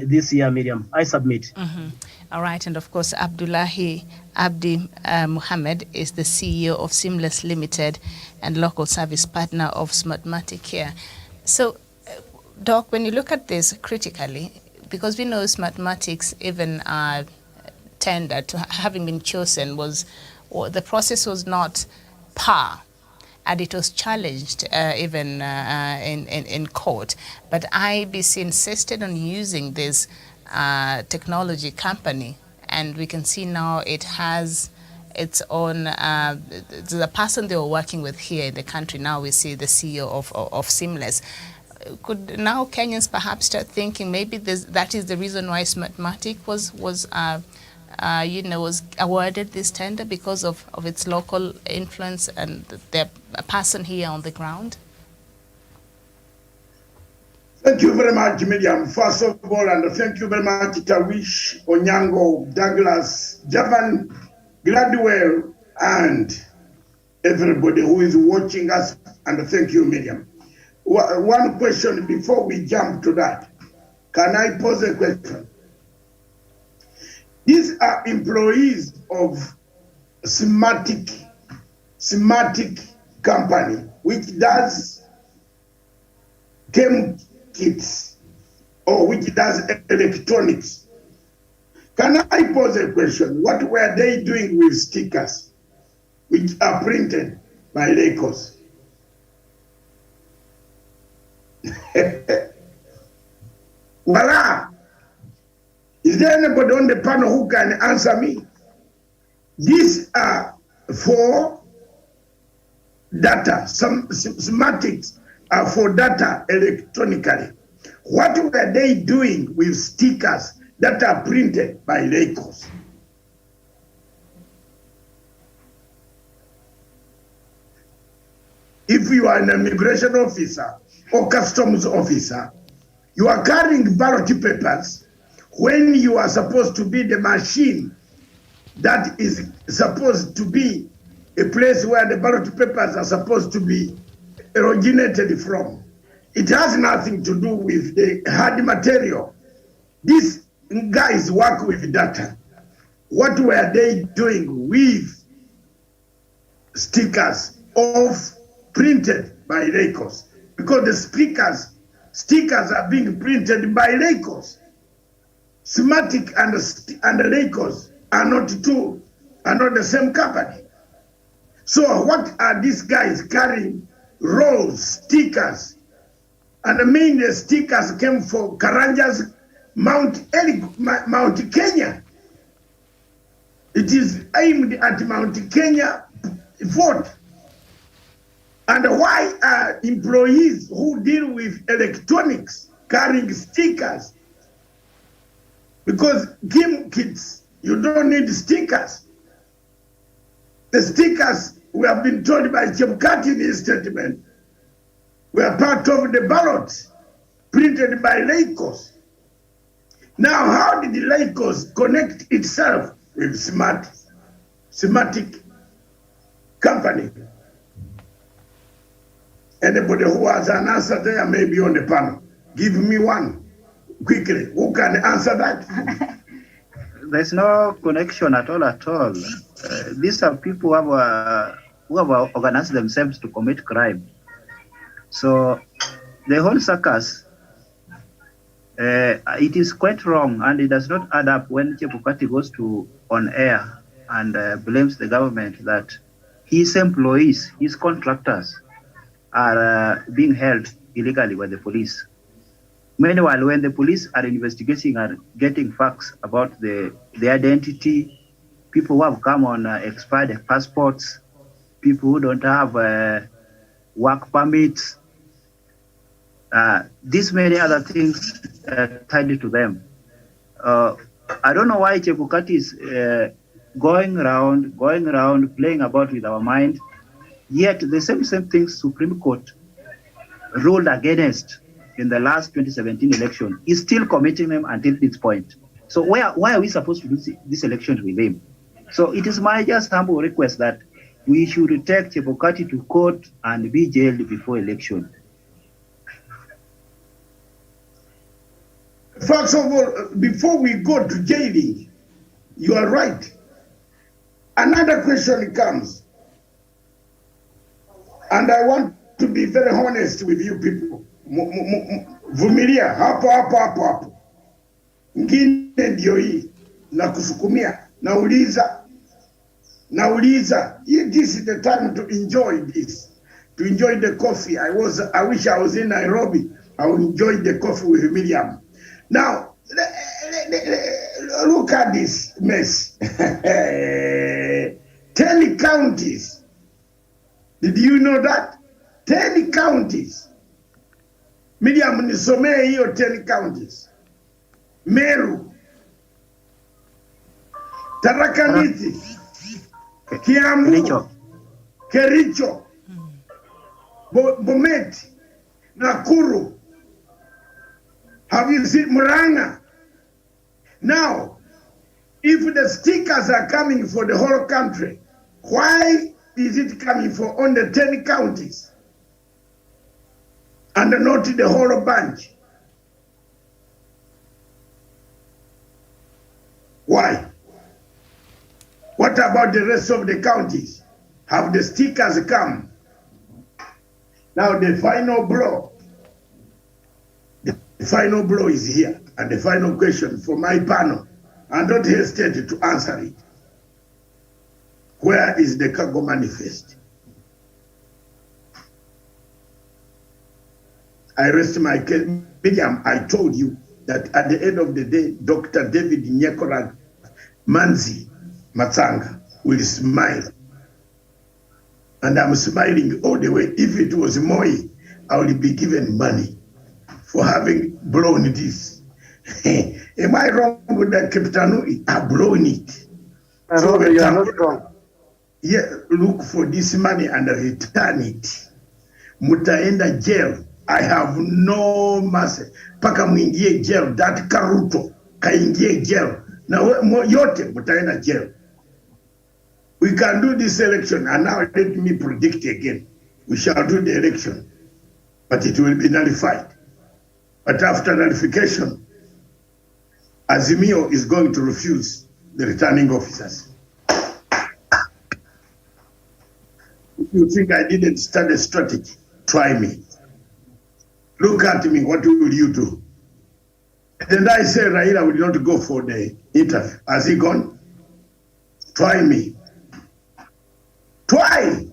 this year. Miriam, I submit. All right, and of course, Abdullahi Abdi Muhammad is the CEO of Seamless Limited and local service partner of Smartmatic here. So, Doc, when you look at this critically, because we know Smartmatics even tender to having been chosen the process was not par, and it was challenged even in court. But IEBC insisted on using this technology company, and we can see now it has its own, the person they were working with here in the country, now we see the CEO of Seamless. Could now Kenyans perhaps start thinking maybe that is the reason why Smartmatic was awarded this tender, because of its local influence and their person here on the ground? Thank you very much, Miriam. First of all, and thank you very much, Tawish, Onyango, Douglas, Javan, Gladwell, and everybody who is watching us. And thank you, Miriam. One question before we jump to that. Can I pose a question? These are employees of Smartmatic company, which does chem kits or which does electronics. Can I pose a question? What were they doing with stickers which are printed by Lagos? Voila! Is there anybody on the panel who can answer me? These are for data. Some Smartmatics are for data electronically. What were they doing with stickers that are printed by Lagos? If you are an immigration officer or customs officer, you are carrying ballot papers when you are supposed to be the machine that is supposed to be a place where the ballot papers are supposed to be originated from. It has nothing to do with the hard material. These guys work with data. What were they doing with stickers printed by Lagos? Because the stickers are being printed by Lagos. Smartmatic and Lagos are not the same company. So what are these guys carrying? Rolls, stickers, and mainly stickers came for Karanja's Mount Kenya. It is aimed at Mount Kenya fort. And why are employees who deal with electronics carrying stickers? Because chem kits, you don't need stickers. The stickers, we have been told by Chebukati in his statement, were part of the ballot printed by Lagos. Now, how did Lagos connect itself with Smartmatic company? Anybody who has an answer there may be on the panel. Give me one quickly. Who can answer that? There's no connection at all. These are people who have organized themselves to commit crime. So the whole circus, it is quite wrong, and it does not add up when Chebukati goes on air and blames the government that his employees, his contractors, are being held illegally by the police. Meanwhile, when the police are investigating and getting facts about the identity, people who have come on expired passports, people who don't have work permits, these many other things tied to them. I don't know why Chebukati is going around, playing about with our mind. Yet the same things Supreme Court ruled against in the last 2017 election is still committing them until this point. So why are we supposed to do this election with him? So it is my just humble request that we should take Chebukati to court and be jailed before election. First of all, before we go to jailing, you are right. Another question comes, and I want to be very honest with you people. Vumilia, hapo. Ngine ndio hii, na kusukumia, nauliza, this is the time to enjoy this, to enjoy the coffee. I wish I was in Nairobi. I would enjoy the coffee with Miriam. Now, look at this mess. 10 counties. Did you know that? 10 counties. Miriam, nisomee hiyo 10 counties. Meru, Tharaka Nithi, Kiambu, Kericho, Bomet, Nakuru. Have you seen Murang'a? Now, if the stickers are coming for the whole country, why is it coming for only 10 counties and not the whole bunch? Why? What about the rest of the counties? Have the stickers come? Now the final blow. The final blow is here. And the final question for my panel, and don't hesitate to answer it. Where is the cargo manifest? I rest my case. Miriam, I told you that at the end of the day, Dr. David Nyekora Manzi Matsanga will smile. And I'm smiling all the way. If it was Moi, I would be given money for having blown this. Am I wrong with that, Captain? I've blown it. So you are not wrong. Yeah, look for this money and return it. Mutaenda jail. I have no mercy. Paka mwingie jail. That Ruto kaingie jail. Now yote mutaenda jail. We can do this election, and now let me predict again. We shall do the election, but it will be nullified. But after nullification, Azimio is going to refuse the returning officers. If you think I didn't study a strategy, try me. Look at me, what will you do? And I say Raila will not go for the interview. Has he gone? Try me. Try.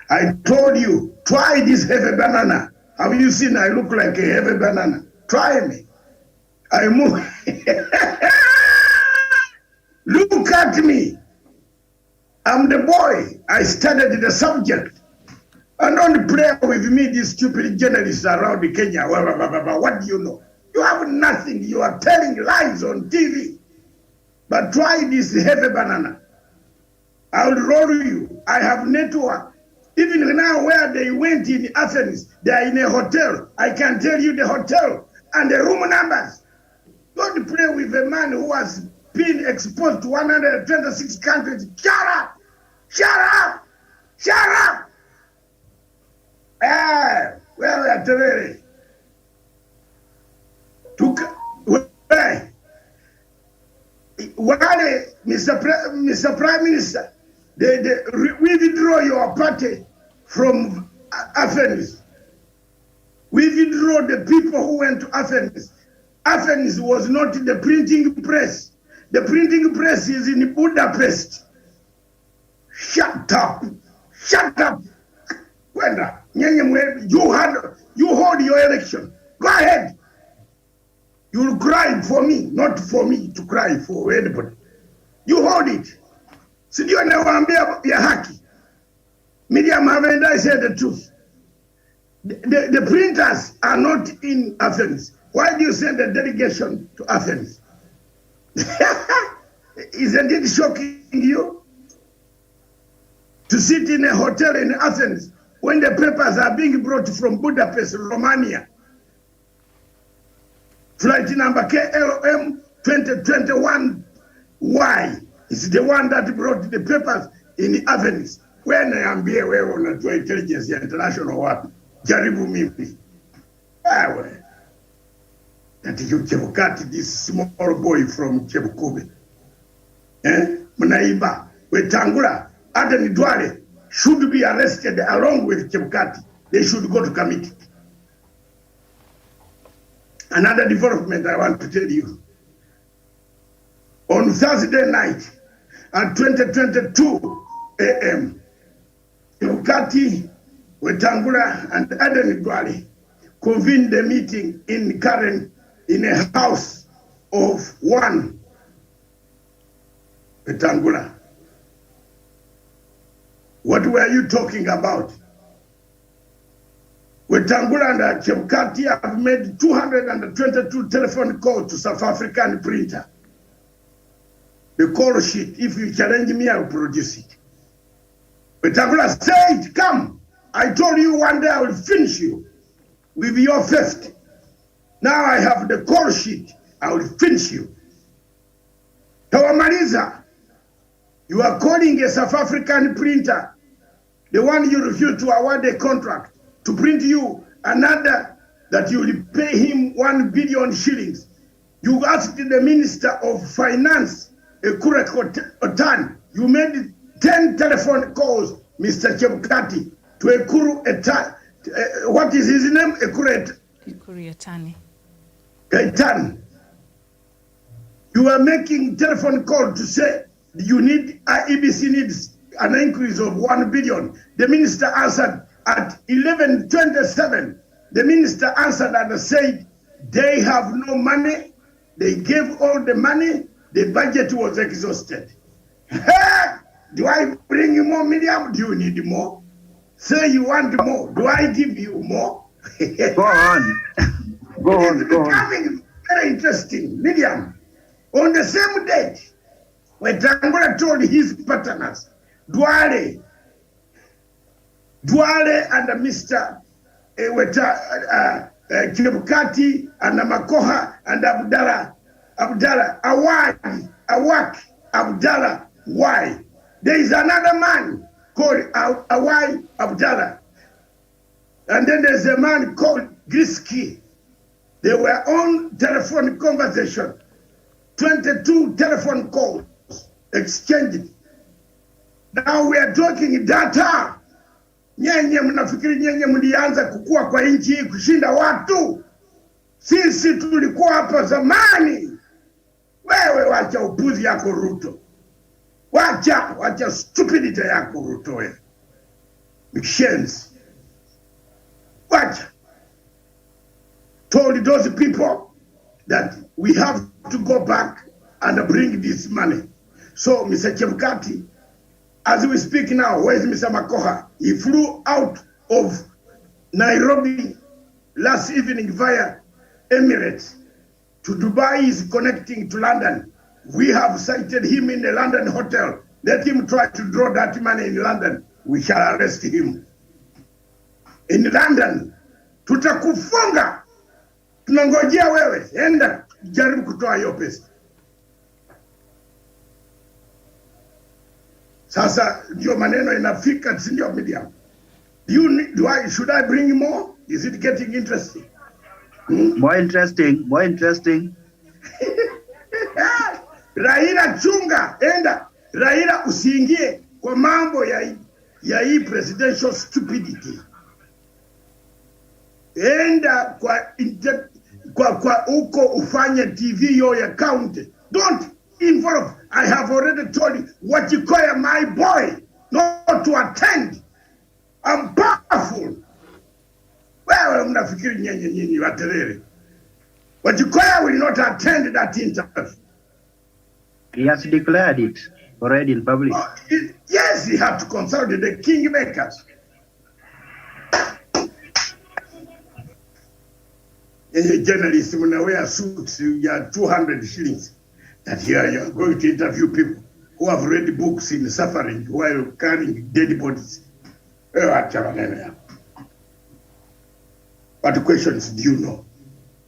I told you, try this heavy banana. Have you seen I look like a heavy banana? Try me. I move. Look at me. I'm the boy. I studied the subject. And don't play with me, these stupid journalists around Kenya. What do you know? You have nothing. You are telling lies on TV. But try this heavy banana. I'll roll you. I have network. Even now where they went in Athens, they are in a hotel. I can tell you the hotel and the room numbers. Don't play with a man who has been exposed to 126 countries. Shut up! Shut up! Shut up! Well, at the very. Mr. Prime Minister, we withdraw your party from Athens. We withdraw the people who went to Athens. Athens was not the printing press. The printing press is in Budapest. Shut up. Shut up. Wenda, you hold your election. Go ahead. You'll cry for me, not for me to cry for anybody. You hold it. Sindio nawaambia ya haki. Miriam haven't I said the truth. The printers are not in Athens. Why do you send a delegation to Athens? Isn't it shocking you? To sit in a hotel in Athens when the papers are being brought from Budapest, Romania. Flight number KLM 2021Y is the one that brought the papers in the avenues. When I am here, wewe unajua intelligence ya international wapi? Jaribu mimi. Awe. That you Chebukati, this small boy from Chebukube. Mnaiba. Wetangula, Aden Duale should be arrested along with Chebukati. They should go to committee. Another development I want to tell you. On Thursday night at 20:22 a.m., Chebukati, Wetangula, and Aden Duale convened a meeting in Karen in a house of one Wetangula. What were you talking about? Wetangula and Chebukati have made 222 telephone calls to South African printer. The call sheet, if you challenge me, I'll produce it. Wetangula said, come, I told you one day I will finish you with your theft. Now I have the call sheet, I will finish you. Tawamaliza, you are calling a South African printer, the one you refused to award a contract to print you another that you will pay him 1 billion shillings. You asked the Minister of Finance, Ekure Otan, you made 10 telephone calls, Mr. Chebukati, to Ekuru Etan. What is his name? Ekuru Etani. Etan. You are making telephone call to say you need, EBC needs an increase of 1 billion. The minister answered at 11:27. The minister answered and said they have no money. They gave all the money. The budget was exhausted. Do I bring you more million? Do you need more? Say you want more. Do I give you more? Go on. Go on. It's becoming very interesting. Medium. On the same date, when Wetangula told his partners, Duale and Mr. Chebukati and Makoha and Abdallah, Awak, Abdallah, why? There is another man called Awai Abdallah. And then there's a man called Griski. They were on telephone conversation. 22 telephone calls exchanged. Now we are talking data. Nyenye mnafikiri nyenye mlianza kukua kwa nchi hii kushinda watu. Sisi tulikuwa hapa zamani. Wewe wacha upuzi yako Ruto. Wacha stupidity yako Ruto wewe. Mshenzi. Wacha. Told those people that we have to go back and bring this money. So, Mr. Chebukati, as we speak now, where's Mr. Makoha? He flew out of Nairobi last evening via Emirates to Dubai. He's connecting to London. We have cited him in the London hotel. Let him try to draw that money in London. We shall arrest him. In London, tutakufunga. Tunangojea wewe. Enda jaribu kutoa hiyo pesa. Sasa ndio maneno inafika, sio media. Should I bring more? Is it getting interesting? More interesting. Raila chunga, enda. Raila usiingie kwa mambo ya hii presidential stupidity. Enda kwa uko ufanye TV yo ya county. Don't involve. I have already told you what you call my boy not to attend. I'm powerful. Wewe mnafikiri nyinyi waterere. What you call will not attend that interview. He has declared it already in public. Yes, he had to consult the kingmakers. Journalists, when they wear suits, you are 200 shillings. That here you are going to interview people who have read books in suffering while carrying dead bodies. What questions do you know?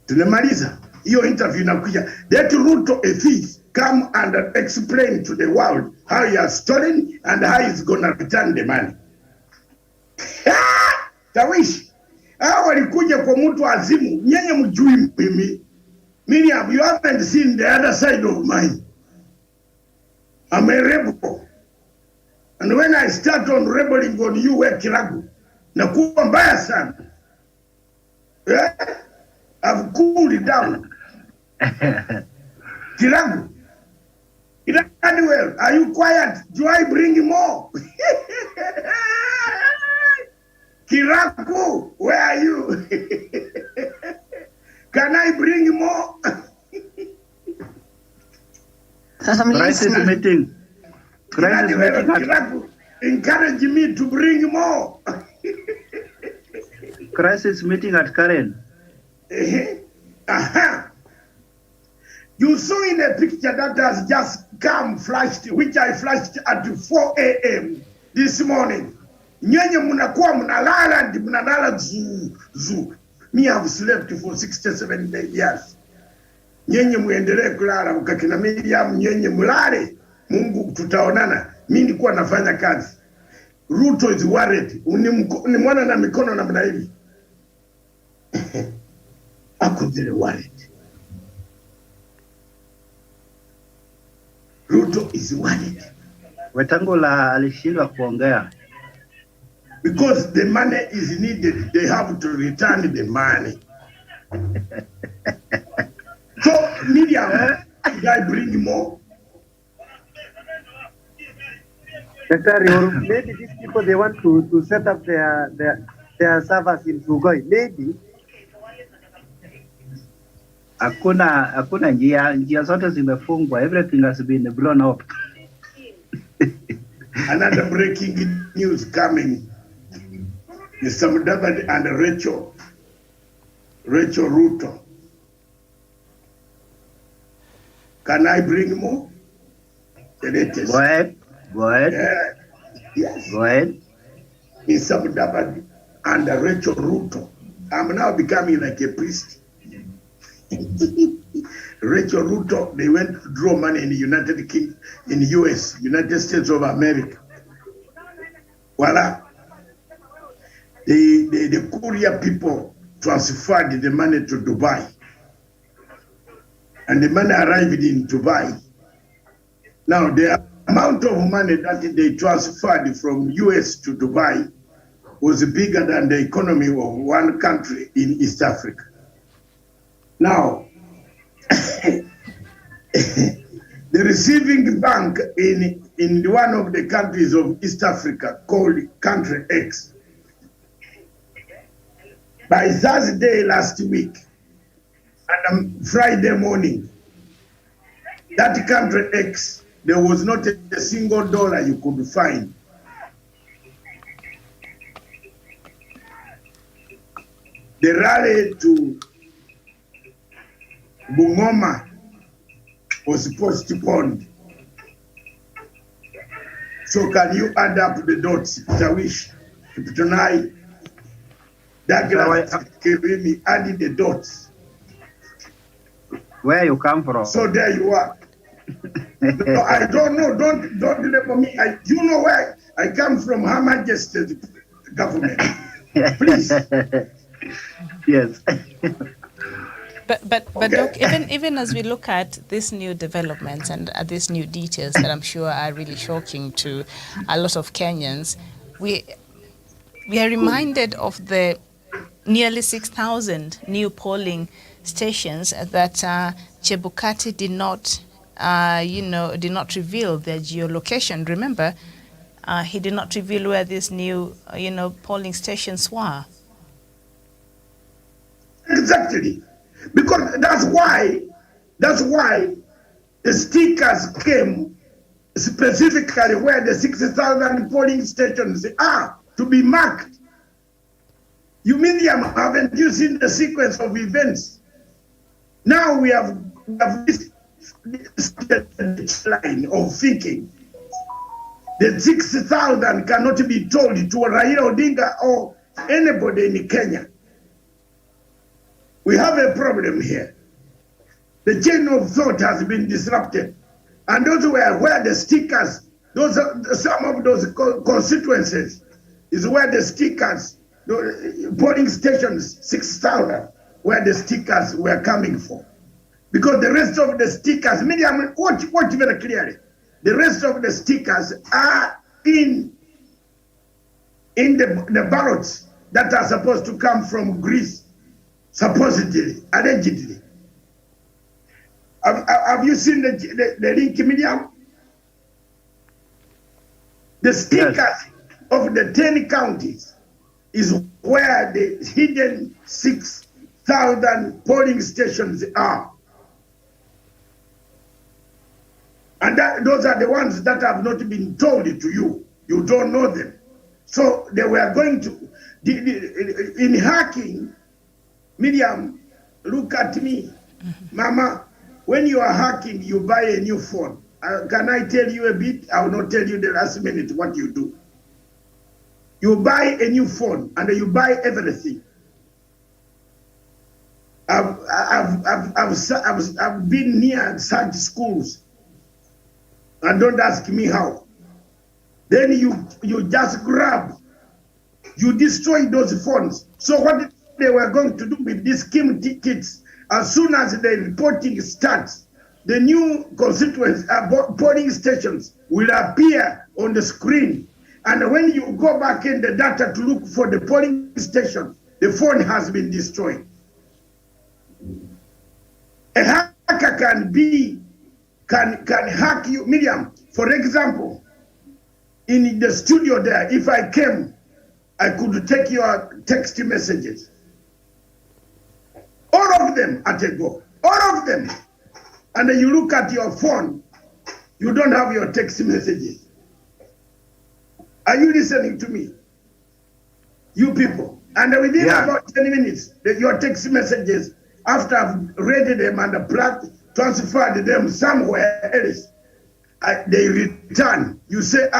Tunamaliza. hiyo interview inakuja, let Ruto a thief come and explain to the world how he has stolen and how he's gonna return the money. Tawishi, hao walikuja kwa mtu azimu, nyenye mjui mimi. Miriam, you haven't seen the other side of mine. I'm a rebel. And when I start on rebelling on you, Kiragu, nakuwa mbaya sana. Yeah? I've cooled it down. Kiragu, Emmanuel, are you quiet? Do I bring more? Kiragu, where are you? Can I bring more? Crisis meeting. Crisis meeting. Kiragu, encourage me to bring more. Crisis meeting at Karen. You saw in a picture that has just come flashed, which I flashed at 4 a.m. this morning. Nyenye munakuwa munalala ndi munalala zu. Me have slept for 67 years. Nyenye muendelee kulala ukakina Miriam, nyenye mulale. Mungu tutaonana. Mimi nilikuwa nafanya kazi. Ruto is worried. Ni mwana na mikono namna hivi. Ako very worried. Ruto is worried. Wetangula alishindwa kuongea. Because the money is needed, they have to return the money. So, media, did I bring more? Maybe these people, they want to set up their servers in Sugoi. Maybe. Hakuna njia zote zimefungwa. Everything has been blown up. Another breaking news coming. Mr. Mudavadi and Rachel Ruto. Can I bring more? The latest. Go ahead. Yes. Go ahead. Mr. Mudavadi and Rachel Ruto. I'm now becoming like a priest. Rachel Ruto, they went to draw money in the United States of America. Voila. The courier people transferred the money to Dubai. And the money arrived in Dubai. Now, the amount of money that they transferred from US to Dubai was bigger than the economy of one country in East Africa. Now, the receiving bank in one of the countries of East Africa called Country X, by Thursday last week and Friday morning, that Country X, there was not a single dollar you could find. The rally to Bungoma was postponed. So can you add up the dots? Tawish, Kipitonai, Douglas, Kirimi, added the dots. Where you come from? So there you are. No, I don't know. Don't label me. You know where I come from? Her Majesty's government. Please. Yes. But okay. Doc, even as we look at these new developments and these new details that I'm sure are really shocking to a lot of Kenyans, we are reminded of the nearly 6,000 new polling stations that Chebukati did not reveal their geolocation. Remember, he did not reveal where these new polling stations were. Exactly. Because that's why the stickers came specifically where the 60,000 polling stations are to be marked. You mean haven't you seen the sequence of events? Now we have this line of thinking. The 60,000 cannot be told to Raila Odinga or anybody in Kenya. We have a problem here. The chain of thought has been disrupted. And those were where the stickers, those are, some of those constituencies is where the stickers, the polling stations, 6,000, where the stickers were coming from. Because the rest of the stickers, Miriam, watch very clearly. The rest of the stickers are in the ballots that are supposed to come from Greece, supposedly, allegedly. Have you seen the link, Miriam? The stickers of the 10 counties is where the hidden 6,000 polling stations are. And those are the ones that have not been told to you. You don't know them. So they were going to, in hacking, Miriam, look at me. Mama, when you are hacking, you buy a new phone. Can I tell you a bit? I will not tell you the last minute what you do. You buy a new phone and you buy everything. I've been near such schools, and don't ask me how. Then you just grab, you destroy those phones. So what they were going to do with these scheme tickets, as soon as the reporting starts, the new constituents, polling stations will appear on the screen. And when you go back in the data to look for the polling station, the phone has been destroyed. A hacker can hack you. Miriam, for example, in the studio there, if I came, I could take your text messages. All of them at a go. All of them. And then you look at your phone, you don't have your text messages. Are you listening to me? You people. And within about 10 minutes, your text messages, after I've read them and transferred them somewhere else, they return. You say,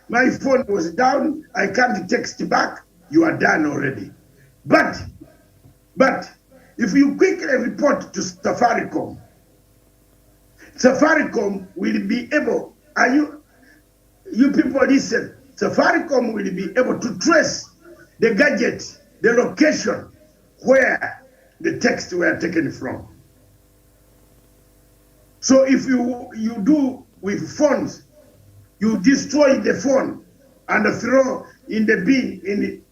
my phone was down, I can't text back. You are done already. But if you quickly report to Safaricom will be able, you people listen, Safaricom will be able to trace the gadget, the location where the texts were taken from. So if you do with phones, you destroy the phone and throw in the bin in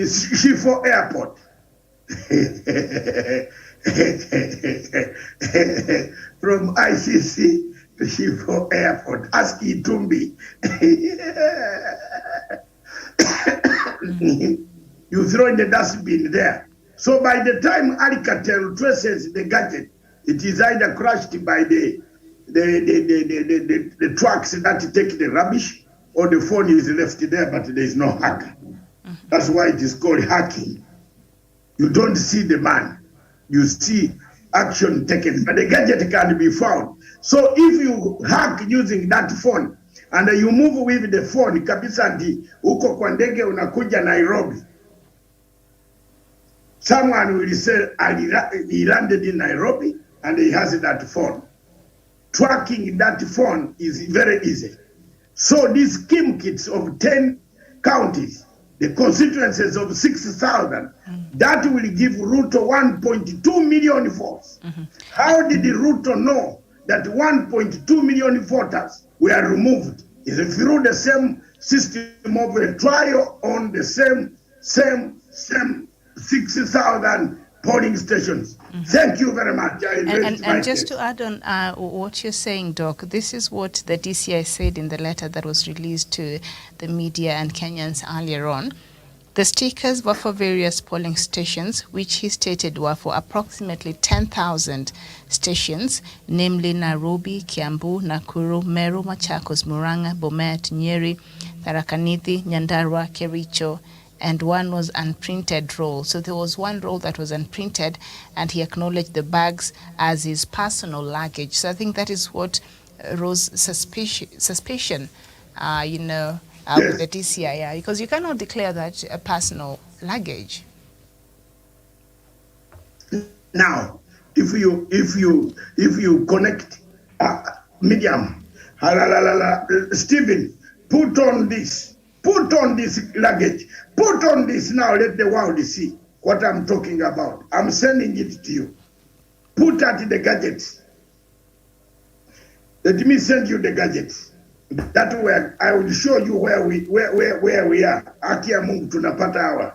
Shifo Airport. From ICC to Shifo Airport, ask Itumbi. You throw in the dustbin there. So by the time Alcatel traces the gadget, it is either crushed by the trucks that take the rubbish, or the phone is left there, but there is no hacker. That's why it is called hacking. You don't see the man, you see action taken, but the gadget can be found. So if you hack using that phone and you move with the phone, kabisa ndi uko kwa ndege unakuja Nairobi, someone will say he landed in Nairobi and he has that phone. Tracking that phone is very easy. So these scheme kits of 10 counties, the constituencies of 6,000, that will give Ruto 1.2 million votes. How did Ruto know that 1.2 million voters were removed? Is it through the same system of a trial on the same 6,000 polling stations? Thank you very much. And just to add on what you're saying, Doc, this is what the DCI said in the letter that was released to the media and Kenyans earlier on. The stickers were for various polling stations, which he stated were for approximately 10,000 stations, namely Nairobi, Kiambu, Nakuru, Meru, Machakos, Murang'a, Bomet, Nyeri, Tharaka Nithi, Nyandarua, Kericho, and one was unprinted roll. So there was one roll that was unprinted, and he acknowledged the bags as his personal luggage. So I think that is what rose suspicion, with the DCI, because you cannot declare that a personal luggage. Now, if you connect medium, Stephen, put on this luggage, put on this now, let the world see what I'm talking about. I'm sending it to you. Put at the gadgets. Let me send you the gadgets. That way I will show you where we are. Akia Mungu tunapata hawa.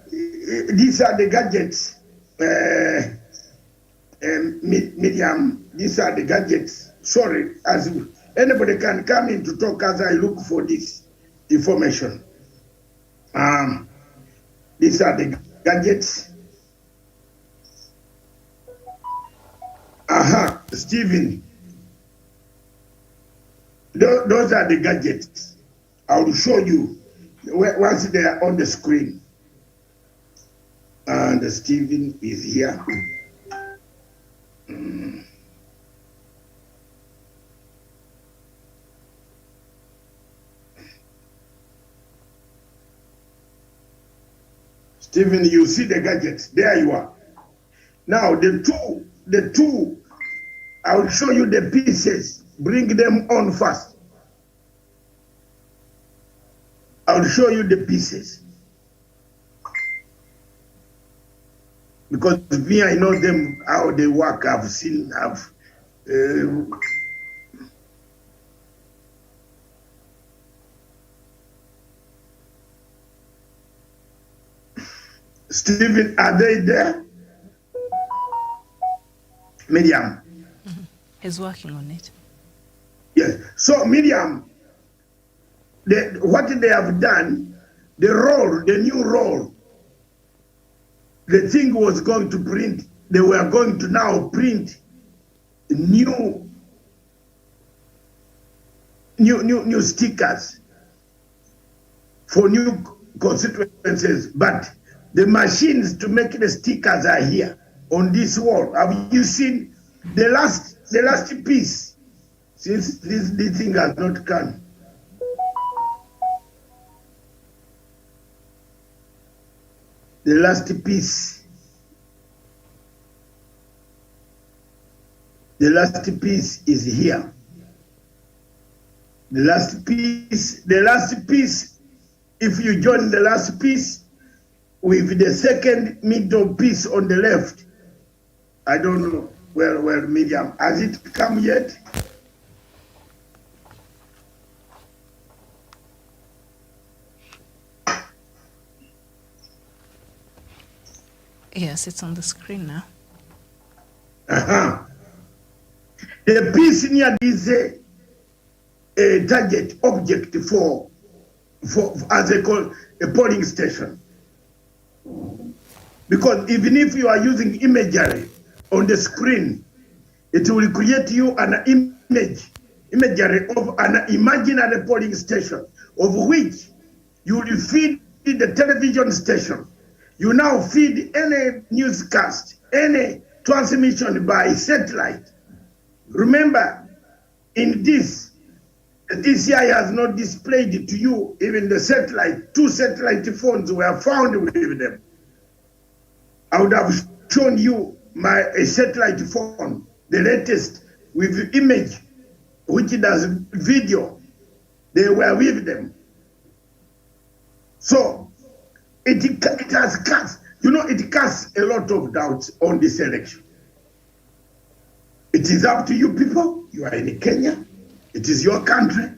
These are the gadgets. Medium, these are the gadgets. Sorry, as anybody can come in to talk as I look for this information. These are the gadgets. Stephen. Those are the gadgets. I will show you once they are on the screen. And Stephen is here. Stephen, you see the gadgets. There you are. Now the two, I will show you the pieces. Bring them on first. I'll show you the pieces. Because me, I know them, how they work. I've seen, Stephen, are they there? Miriam. He's working on it. Yes. So Miriam, what they have done, the new role, the thing was going to print, they were going to now print new stickers for new constituencies, but the machines to make the stickers are here on this wall. Have you seen the last piece? Since this thing has not come. The last piece. The last piece is here. The last piece, if you join the last piece with the second middle piece on the left, I don't know where Miriam, has it come yet? Yes, it's on the screen now. The piece near this a target object for as a polling station. Because even if you are using imagery on the screen, it will create you an imagery of an imaginary polling station, of which you will feed the television station. You now feed any newscast, any transmission by satellite. Remember, in this, the DCI has not displayed to you even the satellite. 2 satellite phones were found with them. I would have shown you a satellite phone, the latest, with image, which does video. They were with them. So, it has cast, it casts a lot of doubts on this election. It is up to you people. You are in Kenya. It is your country.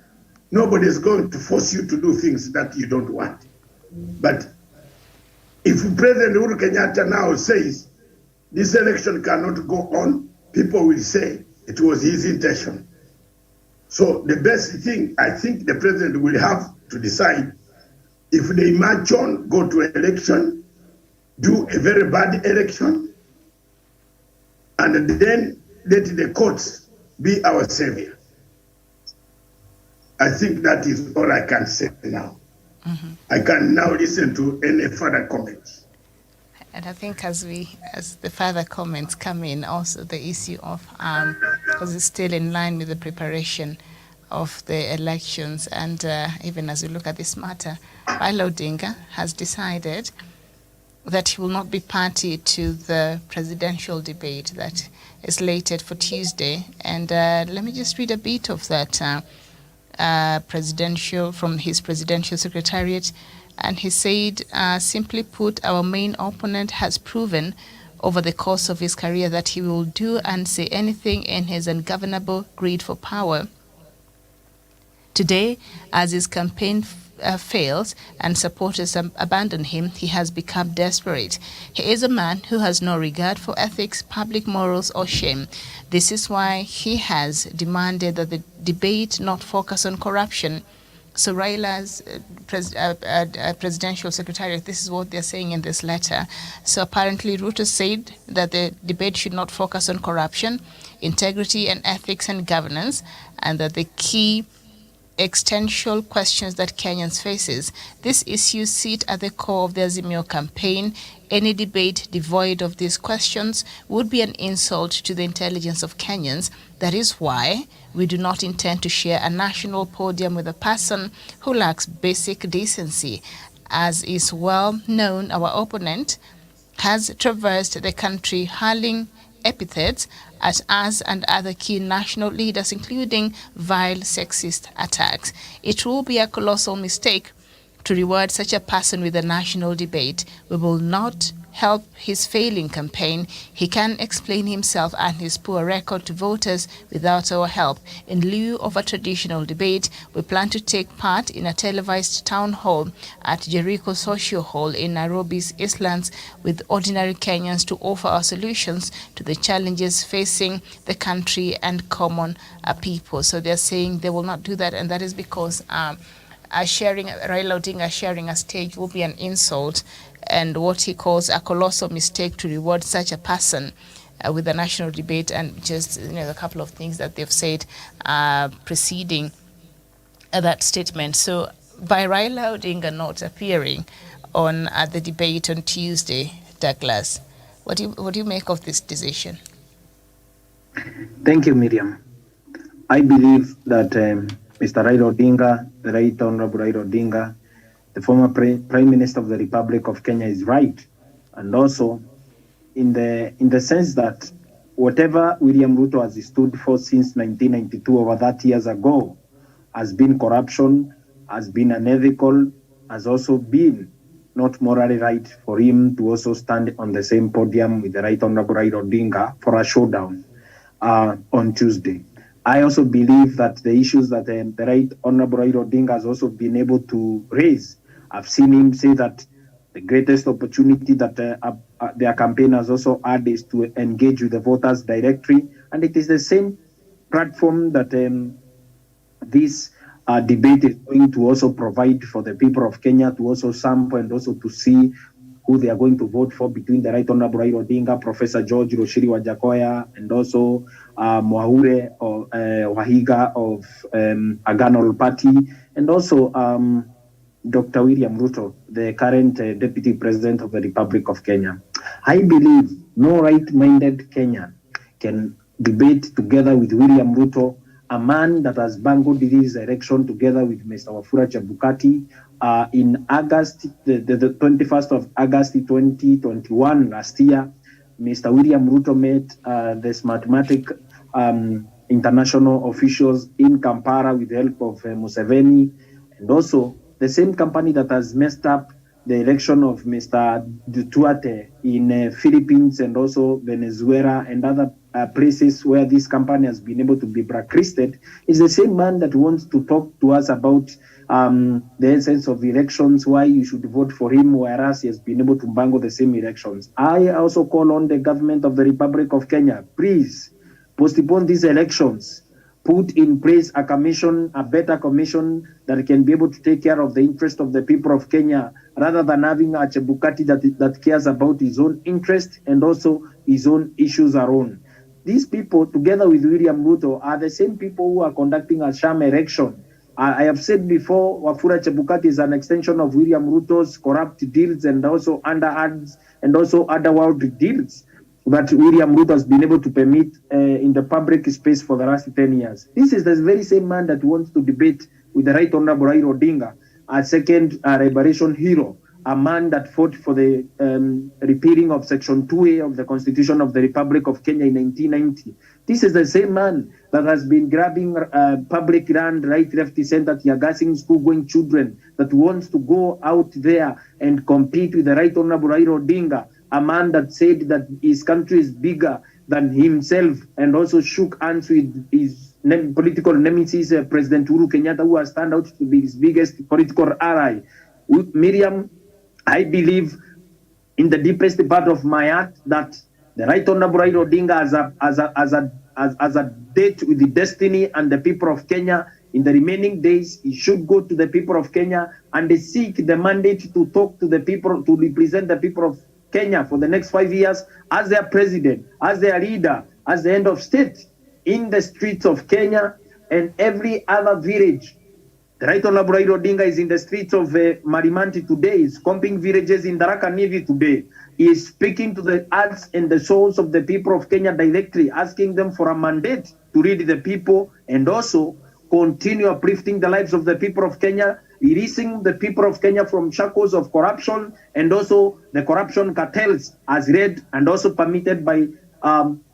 Nobody is going to force you to do things that you don't want. But if President Uhuru Kenyatta now says this election cannot go on, people will say it was his intention. So the best thing, I think the president will have to decide if they march on, go to election, do a very bad election, and then let the courts be our savior. I think that is all I can say now. I can now listen to any further comments. And I think as the further comments come in, also the issue of, because it's still in line with the preparation of the elections, and even as we look at this matter, Raila Odinga has decided that he will not be party to the presidential debate that is slated for Tuesday. And let me just read a bit of that from his presidential secretariat. And he said, simply put, our main opponent has proven over the course of his career that he will do and say anything in his ungovernable greed for power. Today, as his campaign fails and supporters abandon him, he has become desperate. He is a man who has no regard for ethics, public morals, or shame. This is why he has demanded that the debate not focus on corruption. So Raila's presidential secretariat, this is what they're saying in this letter. So apparently Ruto said that the debate should not focus on corruption, integrity and ethics and governance, and that the key existential questions that Kenyans faces. These issues sit at the core of the Azimio campaign. Any debate devoid of these questions would be an insult to the intelligence of Kenyans. That is why we do not intend to share a national podium with a person who lacks basic decency. As is well known, our opponent has traversed the country hurling epithets at us and other key national leaders, including vile sexist attacks. It will be a colossal mistake to reward such a person with a national debate. We will not help his failing campaign. He can explain himself and his poor record to voters without our help. In lieu of a traditional debate, we plan to take part in a televised town hall at Jericho Social Hall in Nairobi's Eastlands with ordinary Kenyans to offer our solutions to the challenges facing the country and common people. So they're saying they will not do that, and that is because Raila Odinga sharing a stage will be an insult and what he calls a colossal mistake to reward such a person with a national debate, and just a couple of things that they've said preceding that statement. So by Raila Odinga not appearing on the debate on Tuesday, Douglas, what do you make of this decision? Thank you, Miriam. I believe that Mr. Raila Odinga, the Right Honorable Raila Odinga, the former Prime Minister of the Republic of Kenya, is right. And also in the sense that whatever William Ruto has stood for since 1992, over 30 years ago, has been corruption, has been unethical, has also been not morally right for him to also stand on the same podium with the Right Honorable Raila Odinga for a showdown on Tuesday. I also believe that the issues that the Right Honorable Raila Odinga has also been able to raise, I've seen him say that the greatest opportunity that their campaign has also had is to engage with the voters directly, and it is the same platform that this debate is going to also provide for the people of Kenya to also sample and also to see who they are going to vote for between the Right Honorable Raila Odinga, Professor George Roshiri Wajakoya, and also Mwahure or Wahiga of Agano Party, and also Dr. William Ruto, the current Deputy President of the Republic of Kenya. I believe no right-minded Kenyan can debate together with William Ruto, a man that has bungled this election together with Mr. Wafula Chebukati in August, the 21st of August 2021, last year. Mr. William Ruto met the Smartmatic international officials in Kampala with the help of Museveni, and also the same company that has messed up the election of Mr. Duterte in Philippines and also Venezuela and other places where this company has been able to be blacklisted, is the same man that wants to talk to us about the essence of elections, why you should vote for him, whereas he has been able to bungle the same elections. I also call on the government of the Republic of Kenya, please postpone these elections. Put in place a commission, a better commission that can be able to take care of the interest of the people of Kenya, rather than having a Chebukati that cares about his own interest and also his own issues alone. These people, together with William Ruto, are the same people who are conducting a sham election. I have said before, Wafula Chebukati is an extension of William Ruto's corrupt deals and also underhands and also underworld deals that William Ruto has been able to permit in the public space for the last 10 years. This is the very same man that wants to debate with the Right Honorable Raila Odinga, a second liberation hero, a man that fought for the repealing of Section 2A of the Constitution of the Republic of Kenya in 1990. This is the same man that has been grabbing public land, right, left, center, tear-gassing school-going children, that wants to go out there and compete with the Right Honorable Raila Odinga, a man that said that his country is bigger than himself, and also shook hands with his political nemesis, President Uhuru Kenyatta, who has turned out to be his biggest political ally. Miriam, I believe in the deepest part of my heart that the Right Honorable Raila Odinga as a date with the destiny and the people of Kenya. In the remaining days, he should go to the people of Kenya and seek the mandate to talk to the people, to represent the people of Kenya for the next 5 years as their president, as their leader, as the head of state in the streets of Kenya and every other village. The Right Honorable Raila Odinga is in the streets of Marimanti today, is comping villages in Tharaka Nithi today. He is speaking to the hearts and the souls of the people of Kenya directly, asking them for a mandate to lead the people and also continue uplifting the lives of the people of Kenya, releasing the people of Kenya from shackles of corruption and also the corruption cartels as read and also permitted by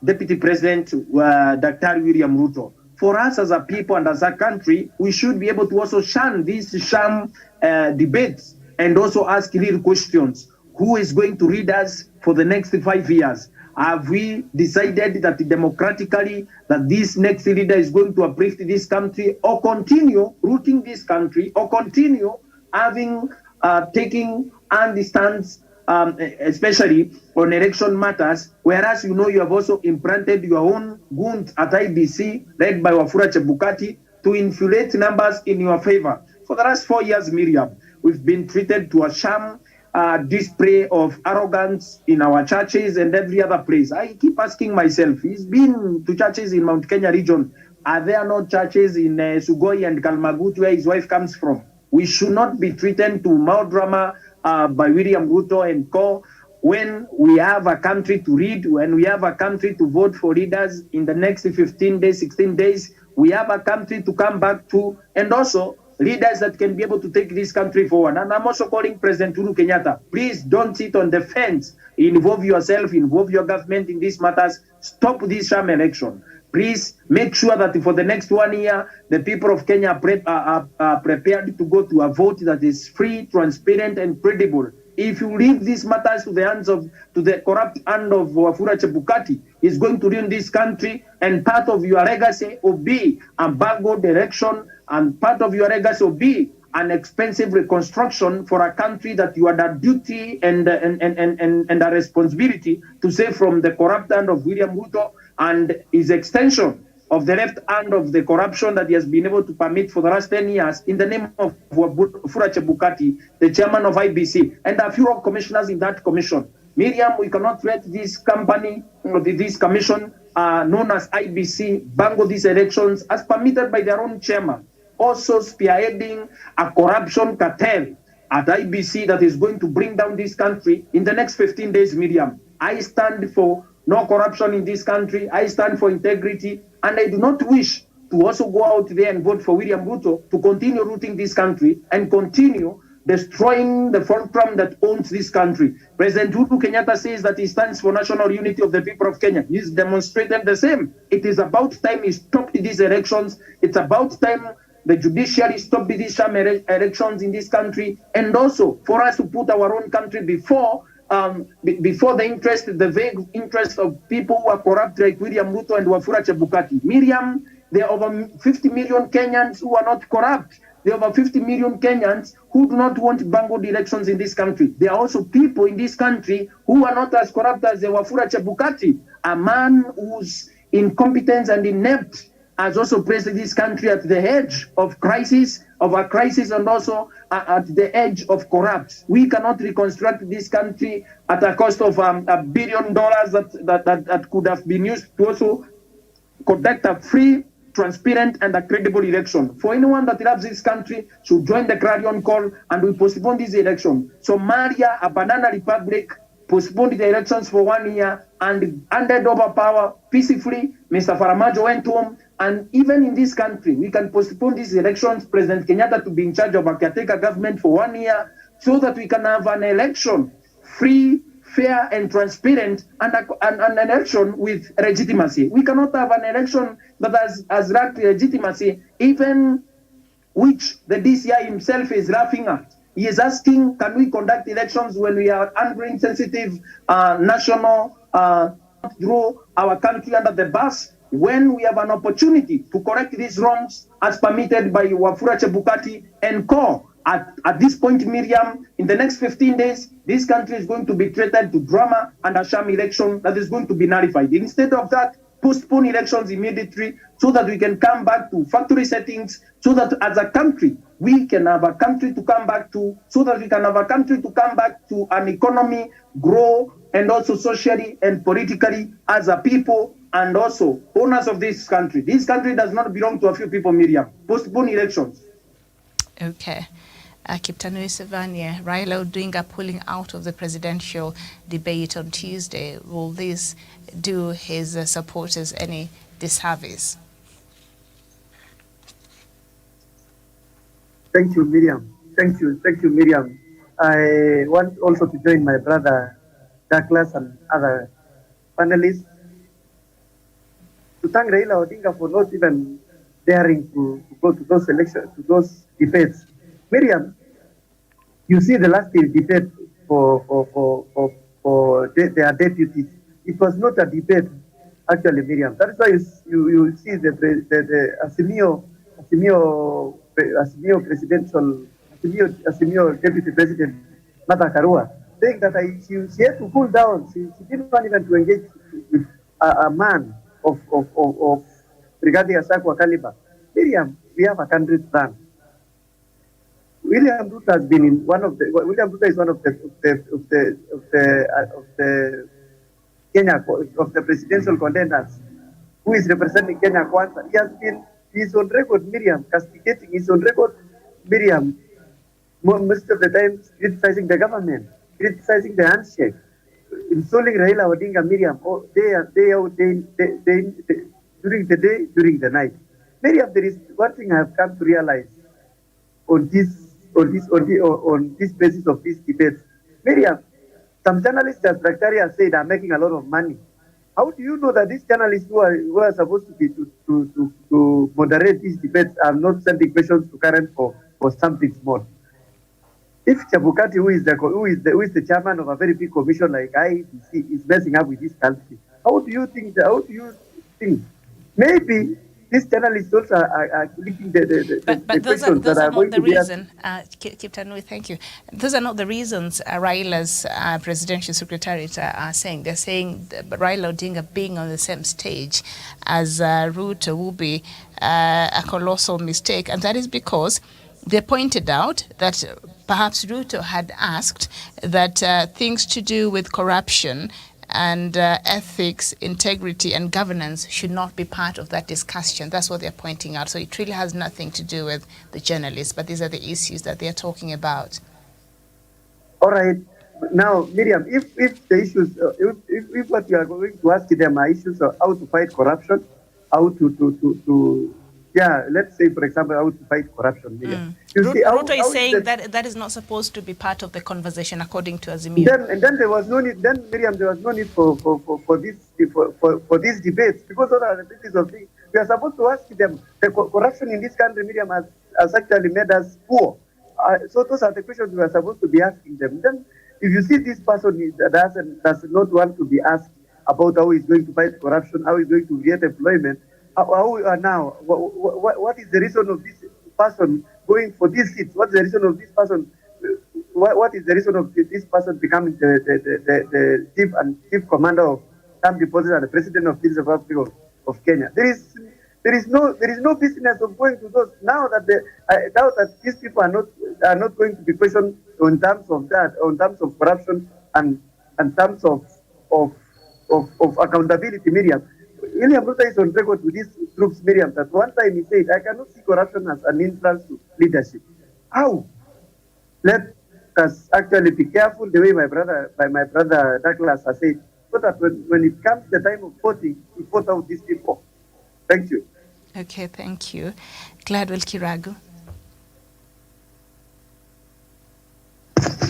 Deputy President Dr. William Ruto. For us as a people and as a country, we should be able to also shun these sham debates and also ask real questions. Who is going to lead us for the next 5 years? Have we decided that democratically that this next leader is going to uplift this country or continue rooting this country or continue having taking and stands especially on election matters, whereas you know you have also implanted your own goons at IBC led by Wafula Chebukati to inflate numbers in your favor. For the last 4 years, Miriam, we've been treated to a sham display of arrogance in our churches and every other place. I keep asking myself, he's been to churches in Mount Kenya region. Are there no churches in Sugoi and Kalmagut where his wife comes from? We should not be treated to melodrama by William Ruto and co. When we have a country to lead, when we have a country to vote for leaders in the next 15 days, 16 days, we have a country to come back to, and also leaders that can be able to take this country forward. And I'm also calling President Uhuru Kenyatta, please don't sit on the fence. Involve yourself, involve your government in these matters. Stop this sham election. Please make sure that for the next 1 year, the people of Kenya are prepared to go to a vote that is free, transparent, and credible. If you leave these matters to the hands of, to the corrupt hand of Wafula Chebukati, it's going to ruin this country, and part of your legacy will be a backward direction, and part of your legacy will be an expensive reconstruction for a country that you had a duty and a responsibility to save from the corrupt hand of William Ruto and his extension of the left hand of the corruption that he has been able to permit for the last 10 years in the name of Wafula Chebukati, the chairman of IBC, and a few commissioners in that commission. Miriam, we cannot let this company, or this commission known as IBC, bungle these elections as permitted by their own chairman, also spearheading a corruption cartel at IBC that is going to bring down this country in the next 15 days, Miriam. I stand for no corruption in this country. I stand for integrity. And I do not wish to also go out there and vote for William Ruto to continue rooting this country and continue destroying the fulcrum that owns this country. President Uhuru Kenyatta says that he stands for national unity of the people of Kenya. He's demonstrated the same. It is about time he stopped these elections. It's about time the judiciary stopped these sham elections in this country, and also for us to put our own country before the interest, the vague interest of people who are corrupt like William Ruto and Wafula Chebukati. Miriam, there are over 50 million Kenyans who are not corrupt. There are over 50 million Kenyans who do not want bungled elections in this country. There are also people in this country who are not as corrupt as Wafula Chebukati, a man whose incompetence and inept has also placed this country at the edge of a crisis, and also at the edge of corrupt. We cannot reconstruct this country at a cost of $1 billion that could have been used to also conduct a free, transparent, and a credible election. For anyone that loves this country should join the clarion call, and we postpone this election. Somalia, a banana republic, postponed the elections for 1 year and handed over power peacefully. Mr. Faramajo went home. And even in this country, we can postpone these elections, President Kenyatta to be in charge of a caretaker government for 1 year, so that we can have an election free, fair, and transparent, and an election with legitimacy. We cannot have an election that has lacked legitimacy, even which the DCI himself is laughing at. He is asking, can we conduct elections when we are angry, sensitive, national, throw our country under the bus, when we have an opportunity to correct these wrongs as permitted by Wafula Chebukati and co. At this point, Miriam, in the next 15 days, this country is going to be treated to drama and a sham election that is going to be nullified. Instead of that, postpone elections immediately so that we can come back to factory settings, so that as a country, we can have a country to come back to, so that we can have a country to come back to an economy, grow, and also socially and politically as a people, and also owners of this country. This country does not belong to a few people, Miriam. Postpone elections. Okay. Kiptanui Sevania, Raila Odinga pulling out of the presidential debate on Tuesday. Will this do his supporters any disservice? Thank you, Miriam. Thank you, Miriam. I want also to join my brother Douglas and other panelists to thank Raila Odinga for not even daring to go to those elections, to those debates. Miriam, you see the last debate for their deputies. It was not a debate, actually, Miriam. That is why you see the Asimio deputy president, Martha Karua, saying that she had to cool down. She didn't want even to engage with a man of Brigadier Asakwa caliber. Miriam, we have a country to run. William Ruto has been in William Ruto is one of the Kenya, of the presidential contenders who is representing Kenya Kwanza. He's on record, Miriam, castigating. He's on record, Miriam, most of the time criticizing the government, criticizing the handshake, insulting Raila Odinga, Miriam, day out, during the day, during the night. Miriam, there is one thing I have come to realize on this basis of these debates. Miriam, some journalists, as Bacteria said, are making a lot of money. How do you know that these journalists who are supposed to be to moderate these debates are not sending questions to Karen for something small? If Chebukati, who is the chairman of a very big commission like IEBC, is messing up with this country, how do you think? Maybe these journalists also are leaking the questions that are going to be asked. Kiptanui, thank you. Those are not the reasons Raila's presidential secretariat are saying. They're saying that Raila Odinga being on the same stage as Ruto will be a colossal mistake, and that is because they pointed out that perhaps Ruto had asked that things to do with corruption and ethics, integrity, and governance should not be part of that discussion. That's what they're pointing out. So it really has nothing to do with the journalists, but these are the issues that they're talking about. All right. Now, Miriam, if the issues, if what you are going to ask them are issues of how to fight corruption, how let's say, for example, how to fight corruption. Miriam. Ruto is saying that is not supposed to be part of the conversation, according to Azimio. Then there was no need. Then, Miriam, there was no need for these debates, because what are the basis of things? We are supposed to ask them. The corruption in this country, Miriam, has actually made us poor. So those are the questions we are supposed to be asking them. Then, if you see this person does not want to be asked about how he's going to fight corruption, how he's going to create employment, how we are now, what is the reason of this person going for these seats? What's the reason of this person? What is the reason of this person becoming the chief commander of Armed Forces and the president of the Republic of Kenya? There is no business of going to those now that I doubt that these people are not going to be questioned in terms of that, in terms of corruption and terms of accountability, Miriam. William Ruto is on record with these groups, Miriam, that one time he said, I cannot see corruption as an hindrance to leadership. How? Let us actually be careful the way my brother Douglas has said, so that when it comes the time of voting, we vote out these people. Thank you. Okay, thank you. Gladwell Kiragu.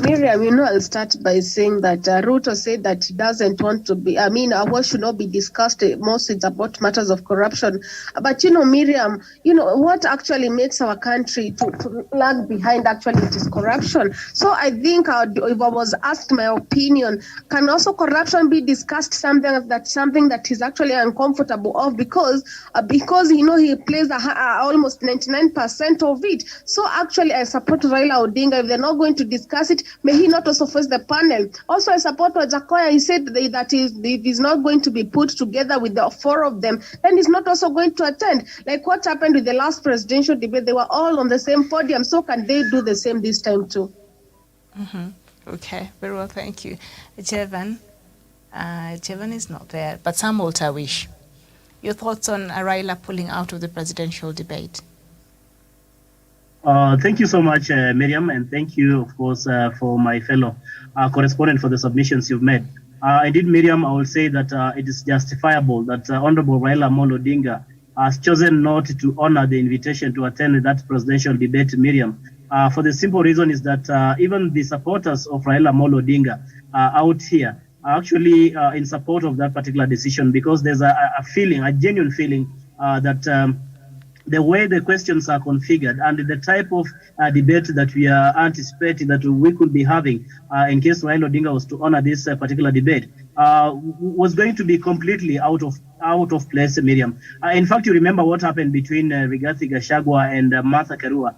Miriam, I'll start by saying that Ruto said that he doesn't want to be, what should not be discussed. Most it's about matters of corruption. But, Miriam, what actually makes our country to lag behind actually it is corruption. So I think if I was asked my opinion, can also corruption be discussed something that is actually uncomfortable of because he plays almost 99% of it. So actually I support Raila Odinga. If they're not going to discuss it, may he not also face the panel. Also, I support Wajakoya. He said that if he's not going to be put together with the four of them, then he's not also going to attend. Like what happened with the last presidential debate, they were all on the same podium. So can they do the same this time too? Mm-hmm. Okay, very well, thank you. Jevan is not there, but Sam Oltawish, your thoughts on Raila pulling out of the presidential debate? Thank you so much, Miriam, and thank you, of course, for my fellow correspondent for the submissions you've made. Indeed, Miriam, I will say that it is justifiable that Honorable Raila Amolo Odinga has chosen not to honor the invitation to attend that presidential debate, Miriam. For the simple reason is that even the supporters of Raila Amolo Odinga out here are actually in support of that particular decision, because there's a feeling, a genuine feeling that the way the questions are configured and the type of debate that we are anticipating that we could be having in case Raila Odinga was to honor this particular debate was going to be completely out of place, Miriam. In fact, you remember what happened between Rigathi Gachagua and Martha Karua.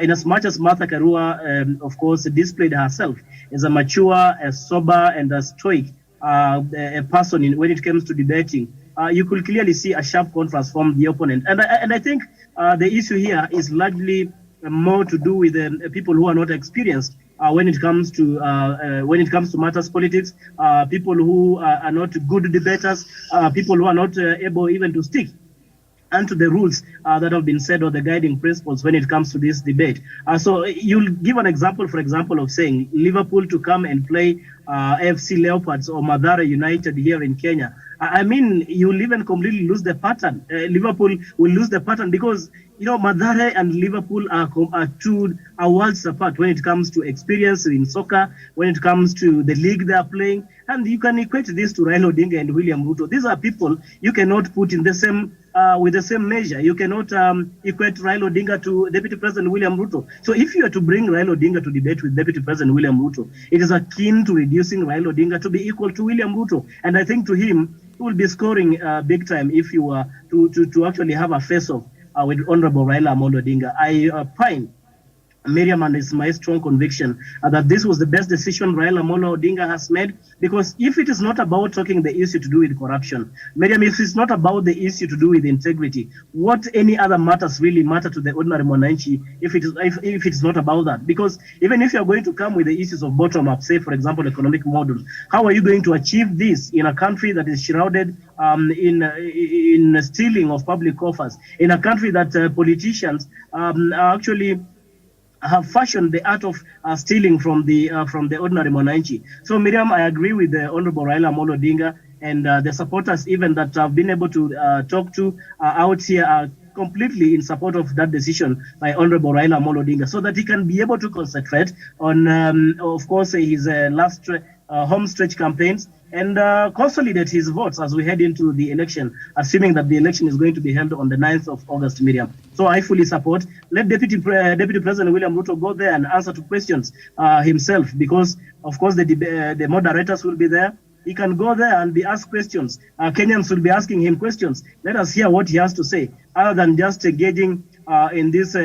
In as much as Martha Karua, of course, displayed herself as a mature, a sober, and a stoic a person when it comes to debating, you could clearly see a sharp contrast from the opponent. And I think the issue here is largely more to do with people who are not experienced when it comes to matters politics, people who are not good debaters, people who are not able even to stick and to the rules that have been said or the guiding principles when it comes to this debate. So you'll give an example, for example, of saying Liverpool to come and play AFC Leopards or Mathare United here in Kenya. I mean, you'll even completely lose the pattern. Liverpool will lose the pattern because, Mathare and Liverpool are worlds apart when it comes to experience in soccer, when it comes to the league they are playing. And you can equate this to Raila Odinga and William Ruto. These are people you cannot put in the same with the same measure. You cannot equate Raila Odinga to Deputy President William Ruto. So if you are to bring Raila Odinga to debate with Deputy President William Ruto, it is akin to reducing Raila Odinga to be equal to William Ruto. And I think to him, he will be scoring big time if you were to actually have a face-off with Honorable Raila Amolo Odinga. I find, Miriam, and it's my strong conviction that this was the best decision Raila Amolo Odinga has made, because if it is not about talking the issue to do with corruption, Miriam, if it's not about the issue to do with integrity, what any other matters really matter to the ordinary Mwananchi if it's not about that? Because even if you're going to come with the issues of bottom-up, say, for example, economic model, how are you going to achieve this in a country that is shrouded in stealing of public coffers, in a country that politicians actually have fashioned the art of stealing from the ordinary Mwananchi? So, Miriam, I agree with the Honorable Raila Amolo Odinga, and the supporters even that I've been able to talk to out here are completely in support of that decision by Honorable Raila Amolo Odinga, so that he can be able to concentrate on, of course, his last home stretch campaigns and consolidate his votes as we head into the election, assuming that the election is going to be held on the 9th of August, Miriam. So I fully support. Let Deputy President William Ruto go there and answer to questions himself, because, of course, the moderators will be there. He can go there and be asked questions. Kenyans will be asking him questions. Let us hear what he has to say, other than just engaging in this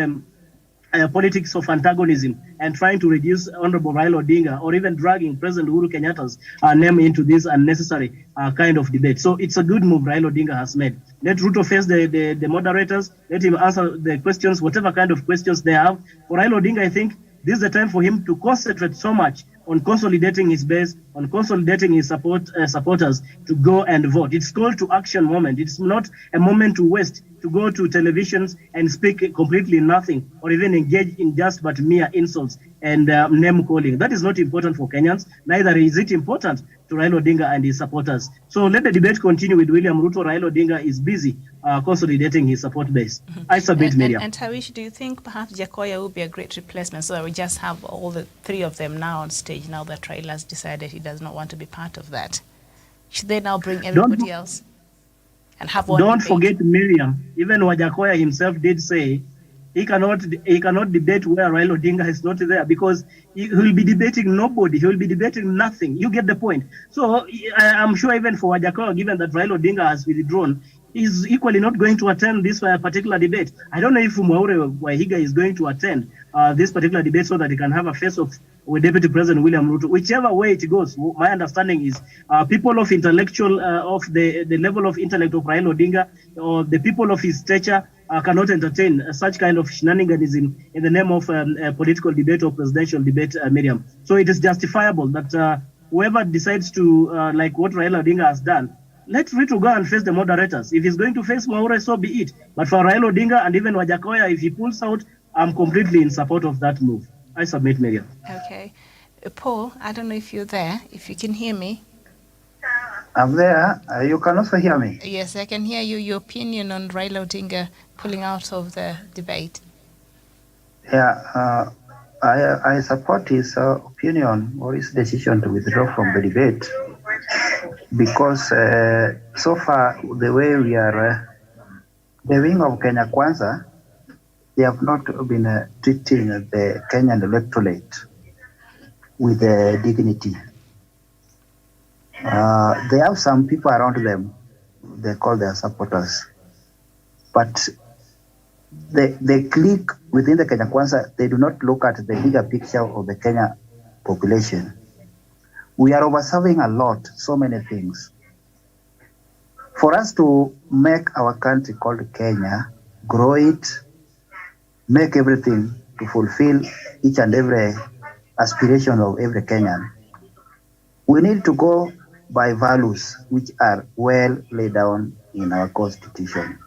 politics of antagonism and trying to reduce Honorable Raila Odinga, or even dragging President Uhuru Kenyatta's name into this unnecessary kind of debate. So it's a good move Raila Odinga has made. Let Ruto face the moderators. Let him answer the questions, whatever kind of questions they have. For Raila Odinga, I think this is the time for him to concentrate so much on consolidating his base, on consolidating his supporters to go and vote. It's call to action moment. It's not a moment to waste, to go to televisions and speak completely nothing, or even engage in just but mere insults and name calling. That is not important for Kenyans. Neither is it important to Raila Odinga and his supporters. So let the debate continue with William Ruto. Raila Odinga is busy consolidating his support base. I submit, Miriam. And Tawish, do you think perhaps Jakoya would be a great replacement so that we just have all the three of them now on stage now that Raila has decided he does not want to be part of that? Should they now bring everybody else and have one Don't debate? forget, Miriam, even Wajakoya himself did say he cannot debate where Raila Odinga is not there because he will be debating nobody. He will be debating nothing. You get the point. So I'm sure even for Wajakoya, given that Raila Odinga has withdrawn, is equally not going to attend this particular debate. I don't know if Mwaure Wahiga is going to attend this particular debate so that he can have a face-off with Deputy President William Ruto. Whichever way it goes, my understanding is people of intellectual, of the level of intellect of Raila Odinga, or the people of his stature cannot entertain such kind of shenanigans in the name of a political debate or presidential debate, Miriam. So it is justifiable that whoever decides to, like what Raila Odinga has done, let Ruto go and face the moderators. If he's going to face Mwaure, so be it. But for Raila Odinga and even Wajakoya, if he pulls out, I'm completely in support of that move. I submit, Miriam. Okay. Paul, I don't know if you're there, if you can hear me. I'm there. You can also hear me. Yes, I can hear you. Your opinion on Raila Odinga pulling out of the debate. Yeah, I support his opinion or his decision to withdraw from the debate because so far the way we are, the wing of Kenya Kwanza, they have not been treating the Kenyan electorate with dignity. They have some people around them, they call their supporters, but the clique within the Kenya Kwanza, they do not look at the bigger picture of the Kenya population. We are overserving a lot, so many things. For us to make our country called Kenya, grow it, make everything to fulfill each and every aspiration of every Kenyan, we need to go by values which are well laid down in our constitution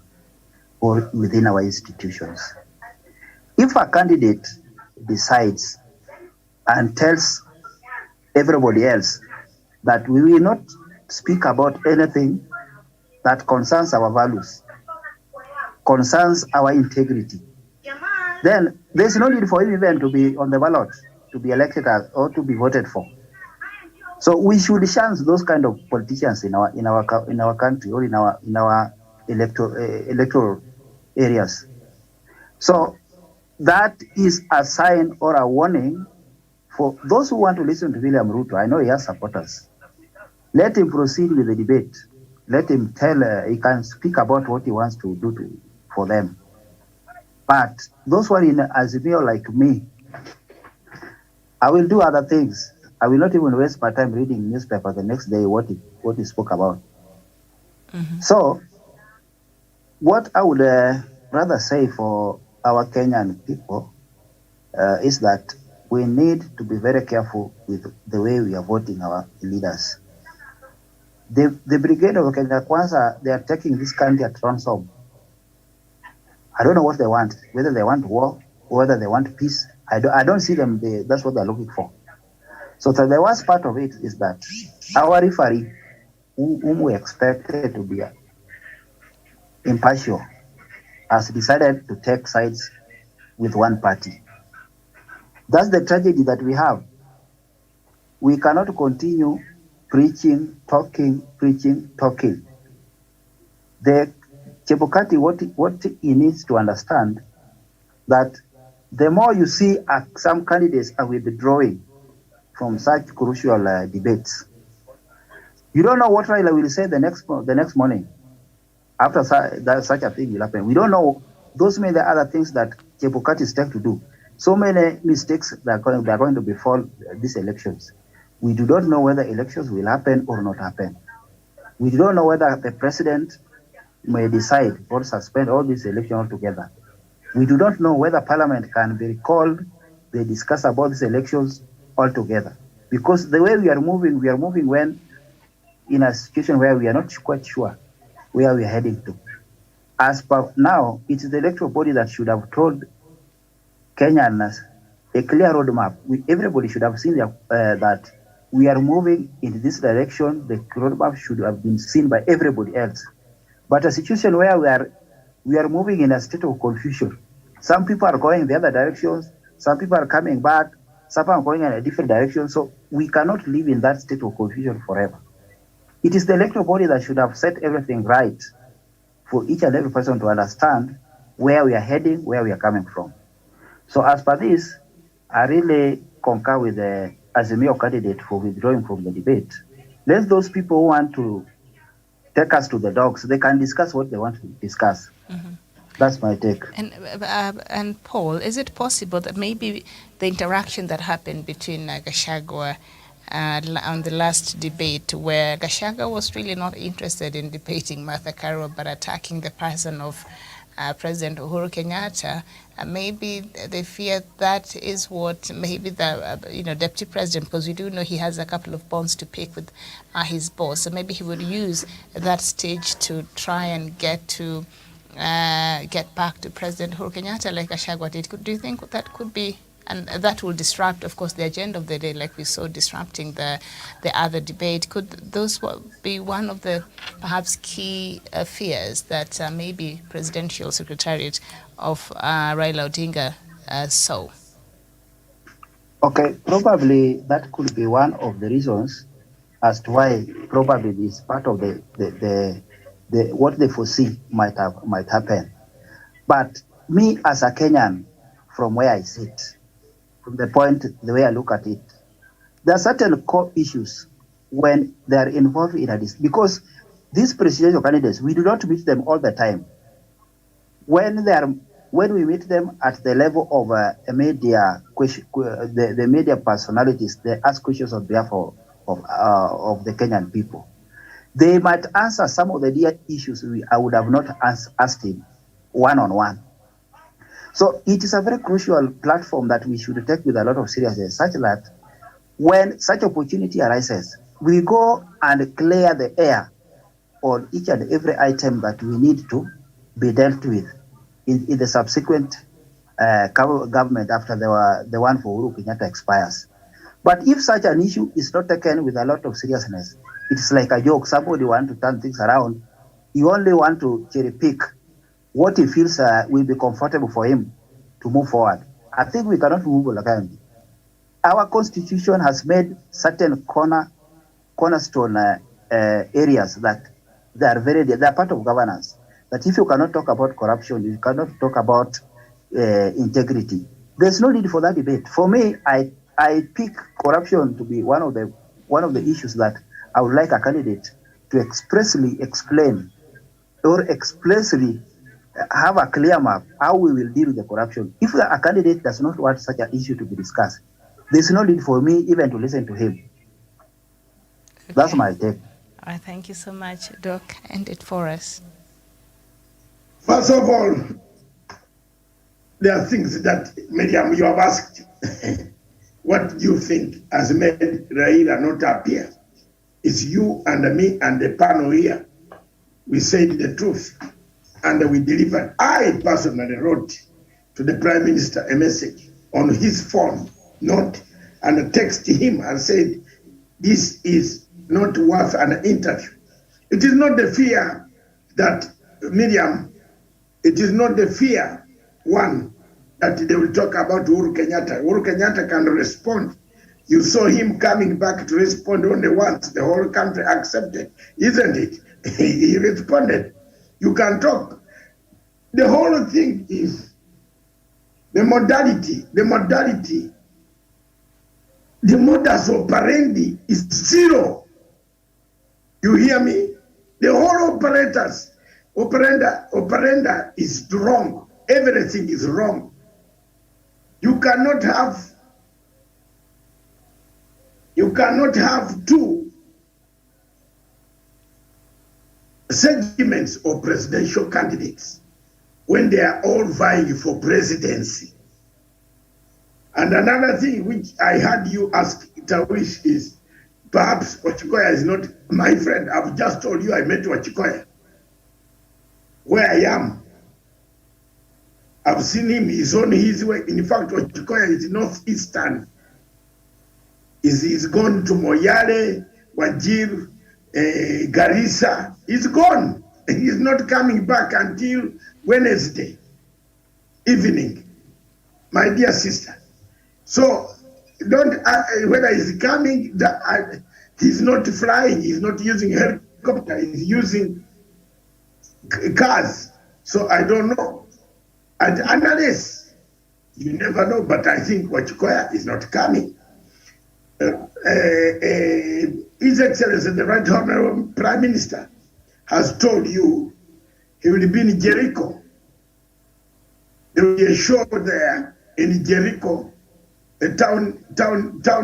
or within our institutions. If a candidate decides and tells everybody else that we will not speak about anything that concerns our values, concerns our integrity, then there's no need for him even to be on the ballot, to be elected or to be voted for. So we should shun those kind of politicians in our country or in our electoral areas. So that is a sign or a warning for those who want to listen to William Ruto. I know he has supporters. Let him proceed with the debate. Let him tell, he can speak about what he wants to do for them. But those who are in Azimio like me, I will do other things. I will not even waste my time reading newspaper the next day what he spoke about. Mm-hmm. So what I would rather say for our Kenyan people is that we need to be very careful with the way we are voting our leaders. The brigade of Kenya Kwanza, they are taking this country at ransom. I don't know what they want, whether they want war, or whether they want peace. I don't see them, that's what they're looking for. So the worst part of it is that our referee, whom we expected to be impartial, has decided to take sides with one party. That's the tragedy that we have. We cannot continue preaching, talking. The Chebukati, what he needs to understand, that the more you see some candidates are withdrawing from such crucial debates, you don't know what Raila will say the next morning after such a thing will happen. We don't know those many other things that Chebukati is trying to do. So many mistakes that are going to befall these elections. We do not know whether elections will happen or not happen. We don't know whether the president may decide or suspend all these elections altogether. We do not know whether Parliament can be recalled. They discuss about these elections altogether. Because the way we are moving when in a situation where we are not quite sure where we are heading to. As per now, it is the electoral body that should have told Kenyans a clear roadmap. Everybody should have seen that we are moving in this direction. The roadmap should have been seen by everybody else. But a situation where we are moving in a state of confusion. Some people are going the other directions. Some people are coming back. Some are going in a different direction. So we cannot live in that state of confusion forever. It is the electoral body that should have set everything right for each and every person to understand where we are heading, where we are coming from. So as per this, I really concur with the Azimio candidate for withdrawing from the debate. Let those people who want to take us to the dogs, they can discuss what they want to discuss. That's my take. And Paul, is it possible that maybe the interaction that happened between Gachagua on the last debate, where Gachagua was really not interested in debating Martha Karua but attacking the person of President Uhuru Kenyatta, maybe they fear that is what maybe the deputy president, because we do know he has a couple of bones to pick with his boss, so maybe he would use that stage to try and get back to President Uhuru Kenyatta like Gachagua did. Do you think that could be, and that will disrupt, of course, the agenda of the day, like we saw disrupting the other debate? Could those be one of the perhaps key fears that maybe presidential secretariat of Raila Odinga saw? Okay, probably that could be one of the reasons as to why probably this part of the what they foresee might happen. But me as a Kenyan, from where I sit, from the way I look at it, there are certain core issues when they are involved in this, because these presidential candidates, we do not meet them all the time. When we meet them at the level of the media personalities, they ask questions on behalf of the Kenyan people. They might answer some of the dear issues I would have not asked him one-on-one. So it is a very crucial platform that we should take with a lot of seriousness, such that when such opportunity arises, we go and clear the air on each and every item that we need to be dealt with in the subsequent government after the one for Uhuru Kenyatta expires. But if such an issue is not taken with a lot of seriousness, it's like a joke. Somebody wants to turn things around. You only want to cherry pick what he feels will be comfortable for him to move forward. I think we cannot move like that. Our constitution has made certain cornerstone areas that they're part of governance. That if you cannot talk about corruption, you cannot talk about integrity. There's no need for that debate. For me, I pick corruption to be one of the issues that I would like a candidate to expressly explain or expressly have a clear map how we will deal with the corruption. If a candidate does not want such an issue to be discussed, there's no need for me even to listen to him. Okay. That's my take. All right, thank you so much, Doc. End it for us. First of all, there are things that, Miriam, you have asked. What do you think has made Raila not appear? It's you and me and the panel here. We said the truth and we delivered. I personally wrote to the Prime Minister a message on his phone, note, and texted him and said, this is not worth an interview. It is not the fear that, Miriam, it is not the fear, one, that they will talk about Uhuru Kenyatta. Uhuru Kenyatta can respond. You saw him coming back to respond only once. The whole country accepted, isn't it? He responded. You can talk. The whole thing is the modality, the modus operandi is zero. You hear me? The whole operanda is wrong. Everything is wrong. You cannot have two segments of presidential candidates when they are all vying for presidency. And another thing which I had you ask Tawish is, perhaps Wachikoya is not my friend. I've just told you I met Wachikoya. Where I am, I've seen him, he's on his way. In fact, Wachikoya is northeastern He's gone to Moyale, Wajir, Garissa. He's gone. He's not coming back until Wednesday evening, my dear sister. So don't, whether he's coming, he's not flying, he's not using helicopter, he's using cars. So I don't know. And unless, you never know, but I think Wachikoya is not coming. His Excellency, the Right Honorable Prime Minister, has told you he will be in Jericho. There will be a show there in Jericho, a town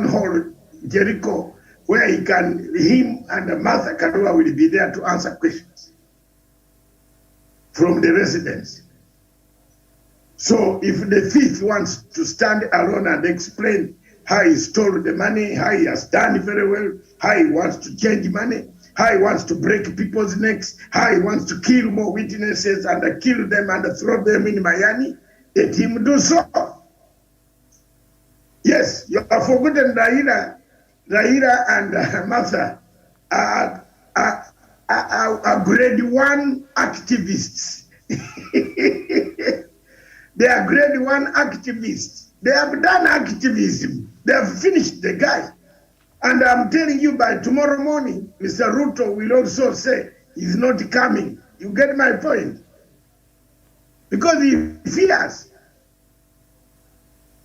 hall, Jericho, where him and Martha Karua will be there to answer questions from the residents. So if the thief wants to stand alone and explain how he stole the money, how he has done very well, how he wants to change money, how he wants to break people's necks, how he wants to kill more witnesses and kill them and throw them in Miami, let him do so. Yes, you have forgotten Raila and Martha are grade 1 activists. They are grade 1 activists. They have done activism. They have finished the guy. And I'm telling you, by tomorrow morning, Mr. Ruto will also say he's not coming. You get my point? Because he fears.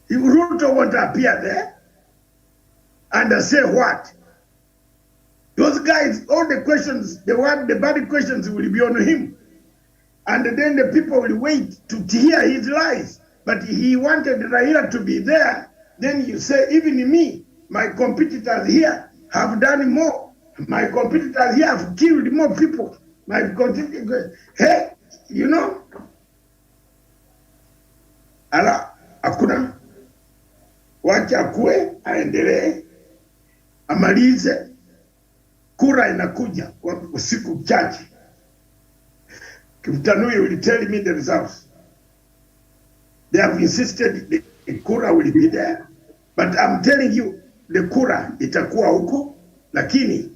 If Ruto won't appear there and say what? Those guys, all the questions, the bad questions will be on him. And then the people will wait to hear his lies. But he wanted Raila to be there. Then you say, even me, my competitors here have done more. My competitors here have killed more people. My competitors, hey, you know. Ala, hakuna. Wacha kue, aendelee, amalize, kura inakuja kwa siku chache. Kiftanui will tell me the results. They have insisted the kura will be there. But I'm telling you, the kura itakuwa huko. Lakini,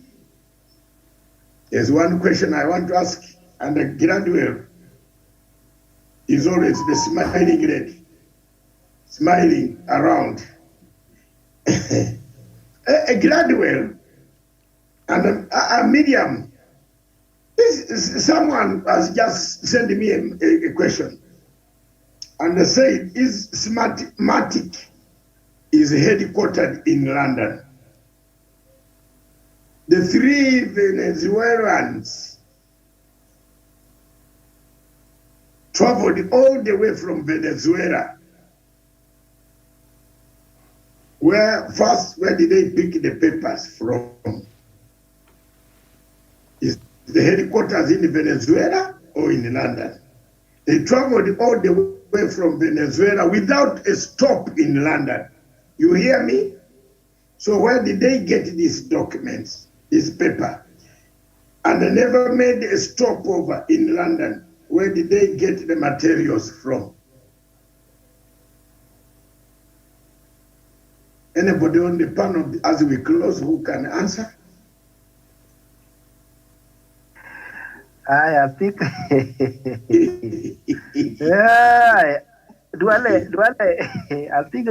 there's one question I want to ask, and the Gladwell is always the smiling lady, smiling around. A Gladwell and a Miriam. Someone has just sent me a question, and they said, is Smartmatic is headquartered in London? The 3 Venezuelans traveled all the way from Venezuela. Where did they pick the papers from? Is the headquarters in Venezuela or in London? They traveled all the way from Venezuela without a stop in London. You hear me? So where did they get these documents, this paper? And they never made a stopover in London. Where did they get the materials from? Anybody on the panel, as we close, who can answer? I think yeah, I think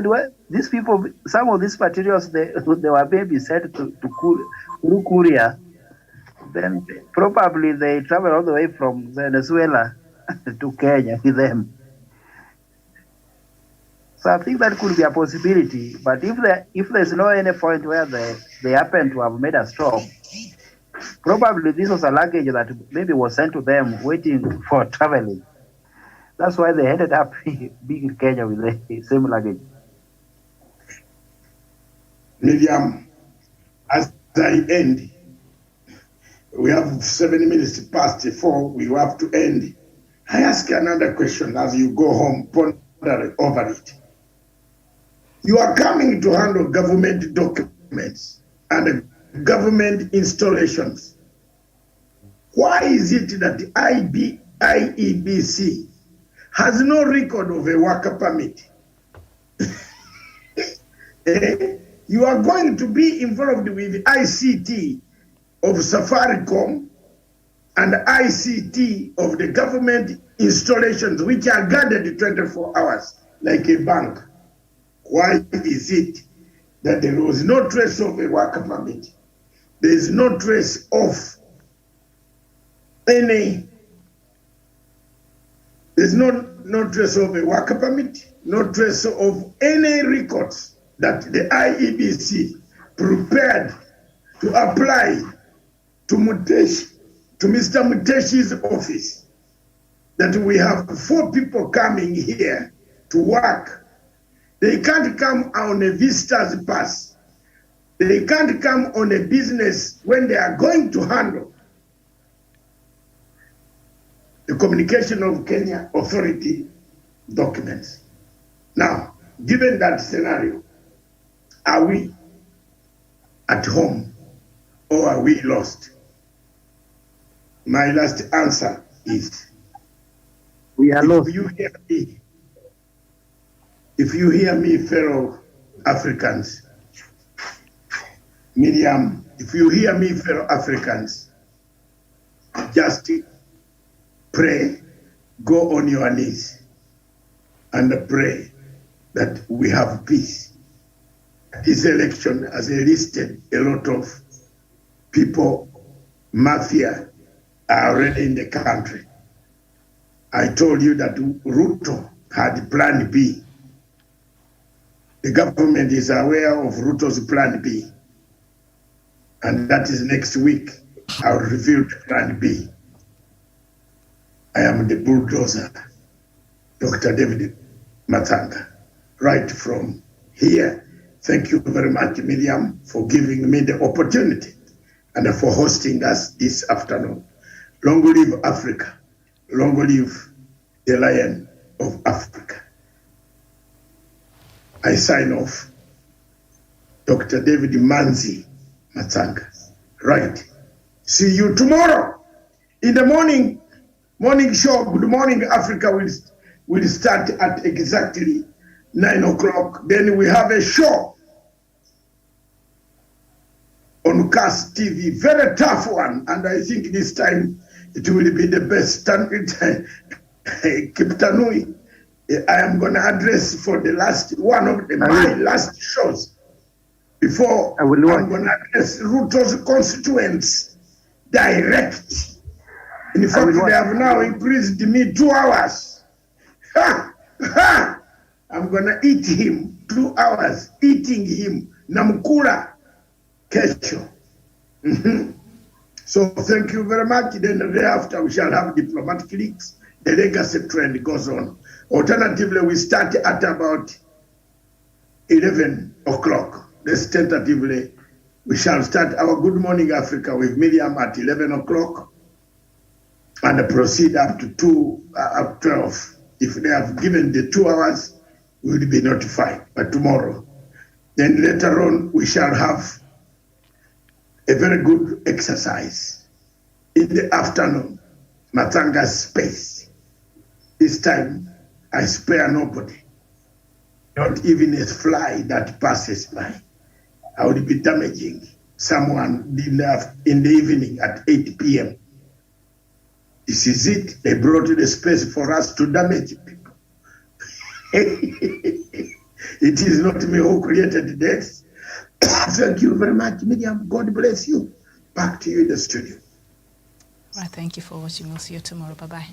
these people, some of these materials, they were maybe sent to through courier. Then probably they travel all the way from Venezuela to Kenya with them. So I think that could be a possibility. But if there's no any point where they happen to have made a stop, probably this was a luggage that maybe was sent to them waiting for traveling. That's why they ended up being in Kenya with the same luggage. Miriam, as I end, we have 7 minutes past 4, we have to end. I ask another question as you go home, ponder over it. You are coming to handle government documents and government installations. Why is it that the IEBC has no record of a worker permit? You are going to be involved with ICT of Safaricom and ICT of the government installations, which are guarded 24 hours, like a bank. Why is it that there was no trace of a work permit? There is no trace of any, there's no trace of a work permit, no trace of any records that the IEBC prepared to apply to Muteshi, to Mr. Muteshi's office, that we have 4 people coming here to work. They can't come on a visitor's pass. They can't come on a business when they are going to handle the communication of Kenya authority documents. Now, given that scenario, are we at home or are we lost? My last answer is, we are lost. If you hear me, fellow Africans, Miriam, if you hear me, fellow Africans, just pray, go on your knees and pray that we have peace. This election has enlisted a lot of people, mafia are already in the country. I told you that Ruto had plan B. The government is aware of Ruto's plan B. And that is next week, I'll reveal the plan B. I am the bulldozer, Dr. David Matanga, right from here. Thank you very much, Miriam, for giving me the opportunity and for hosting us this afternoon. Long live Africa. Long live the Lion of Africa. I sign off. Dr. David Manzi Matanga. Right. See you tomorrow. In the morning show, Good Morning Africa will start at exactly 9 o'clock. Then we have a show on CAS TV, very tough one. And I think this time it will be the best. Kiptanui, I am going to address for the last one of my last shows before I'm going to address Ruto's constituents direct. In fact, they have now increased me 2 hours. I'm going to eat him 2 hours, eating him. Namkura Kesho. So thank you very much. Then thereafter we shall have diplomatic leaks. The legacy trend goes on. Alternatively, we start at about 11 o'clock. Let's tentatively, we shall start our Good Morning Africa with Miriam at 11 o'clock and proceed up to 12. If they have given the 2 hours, we will be notified by tomorrow. Then later on, we shall have a very good exercise in the afternoon, Matanga's space. This time, I spare nobody, not even a fly that passes by. I would be damaging someone in the evening at 8 p.m. This is it. They brought the space for us to damage people. It is not me who created this. Thank you very much, Miriam. God bless you. Back to you in the studio. Well, thank you for watching. We'll see you tomorrow. Bye-bye.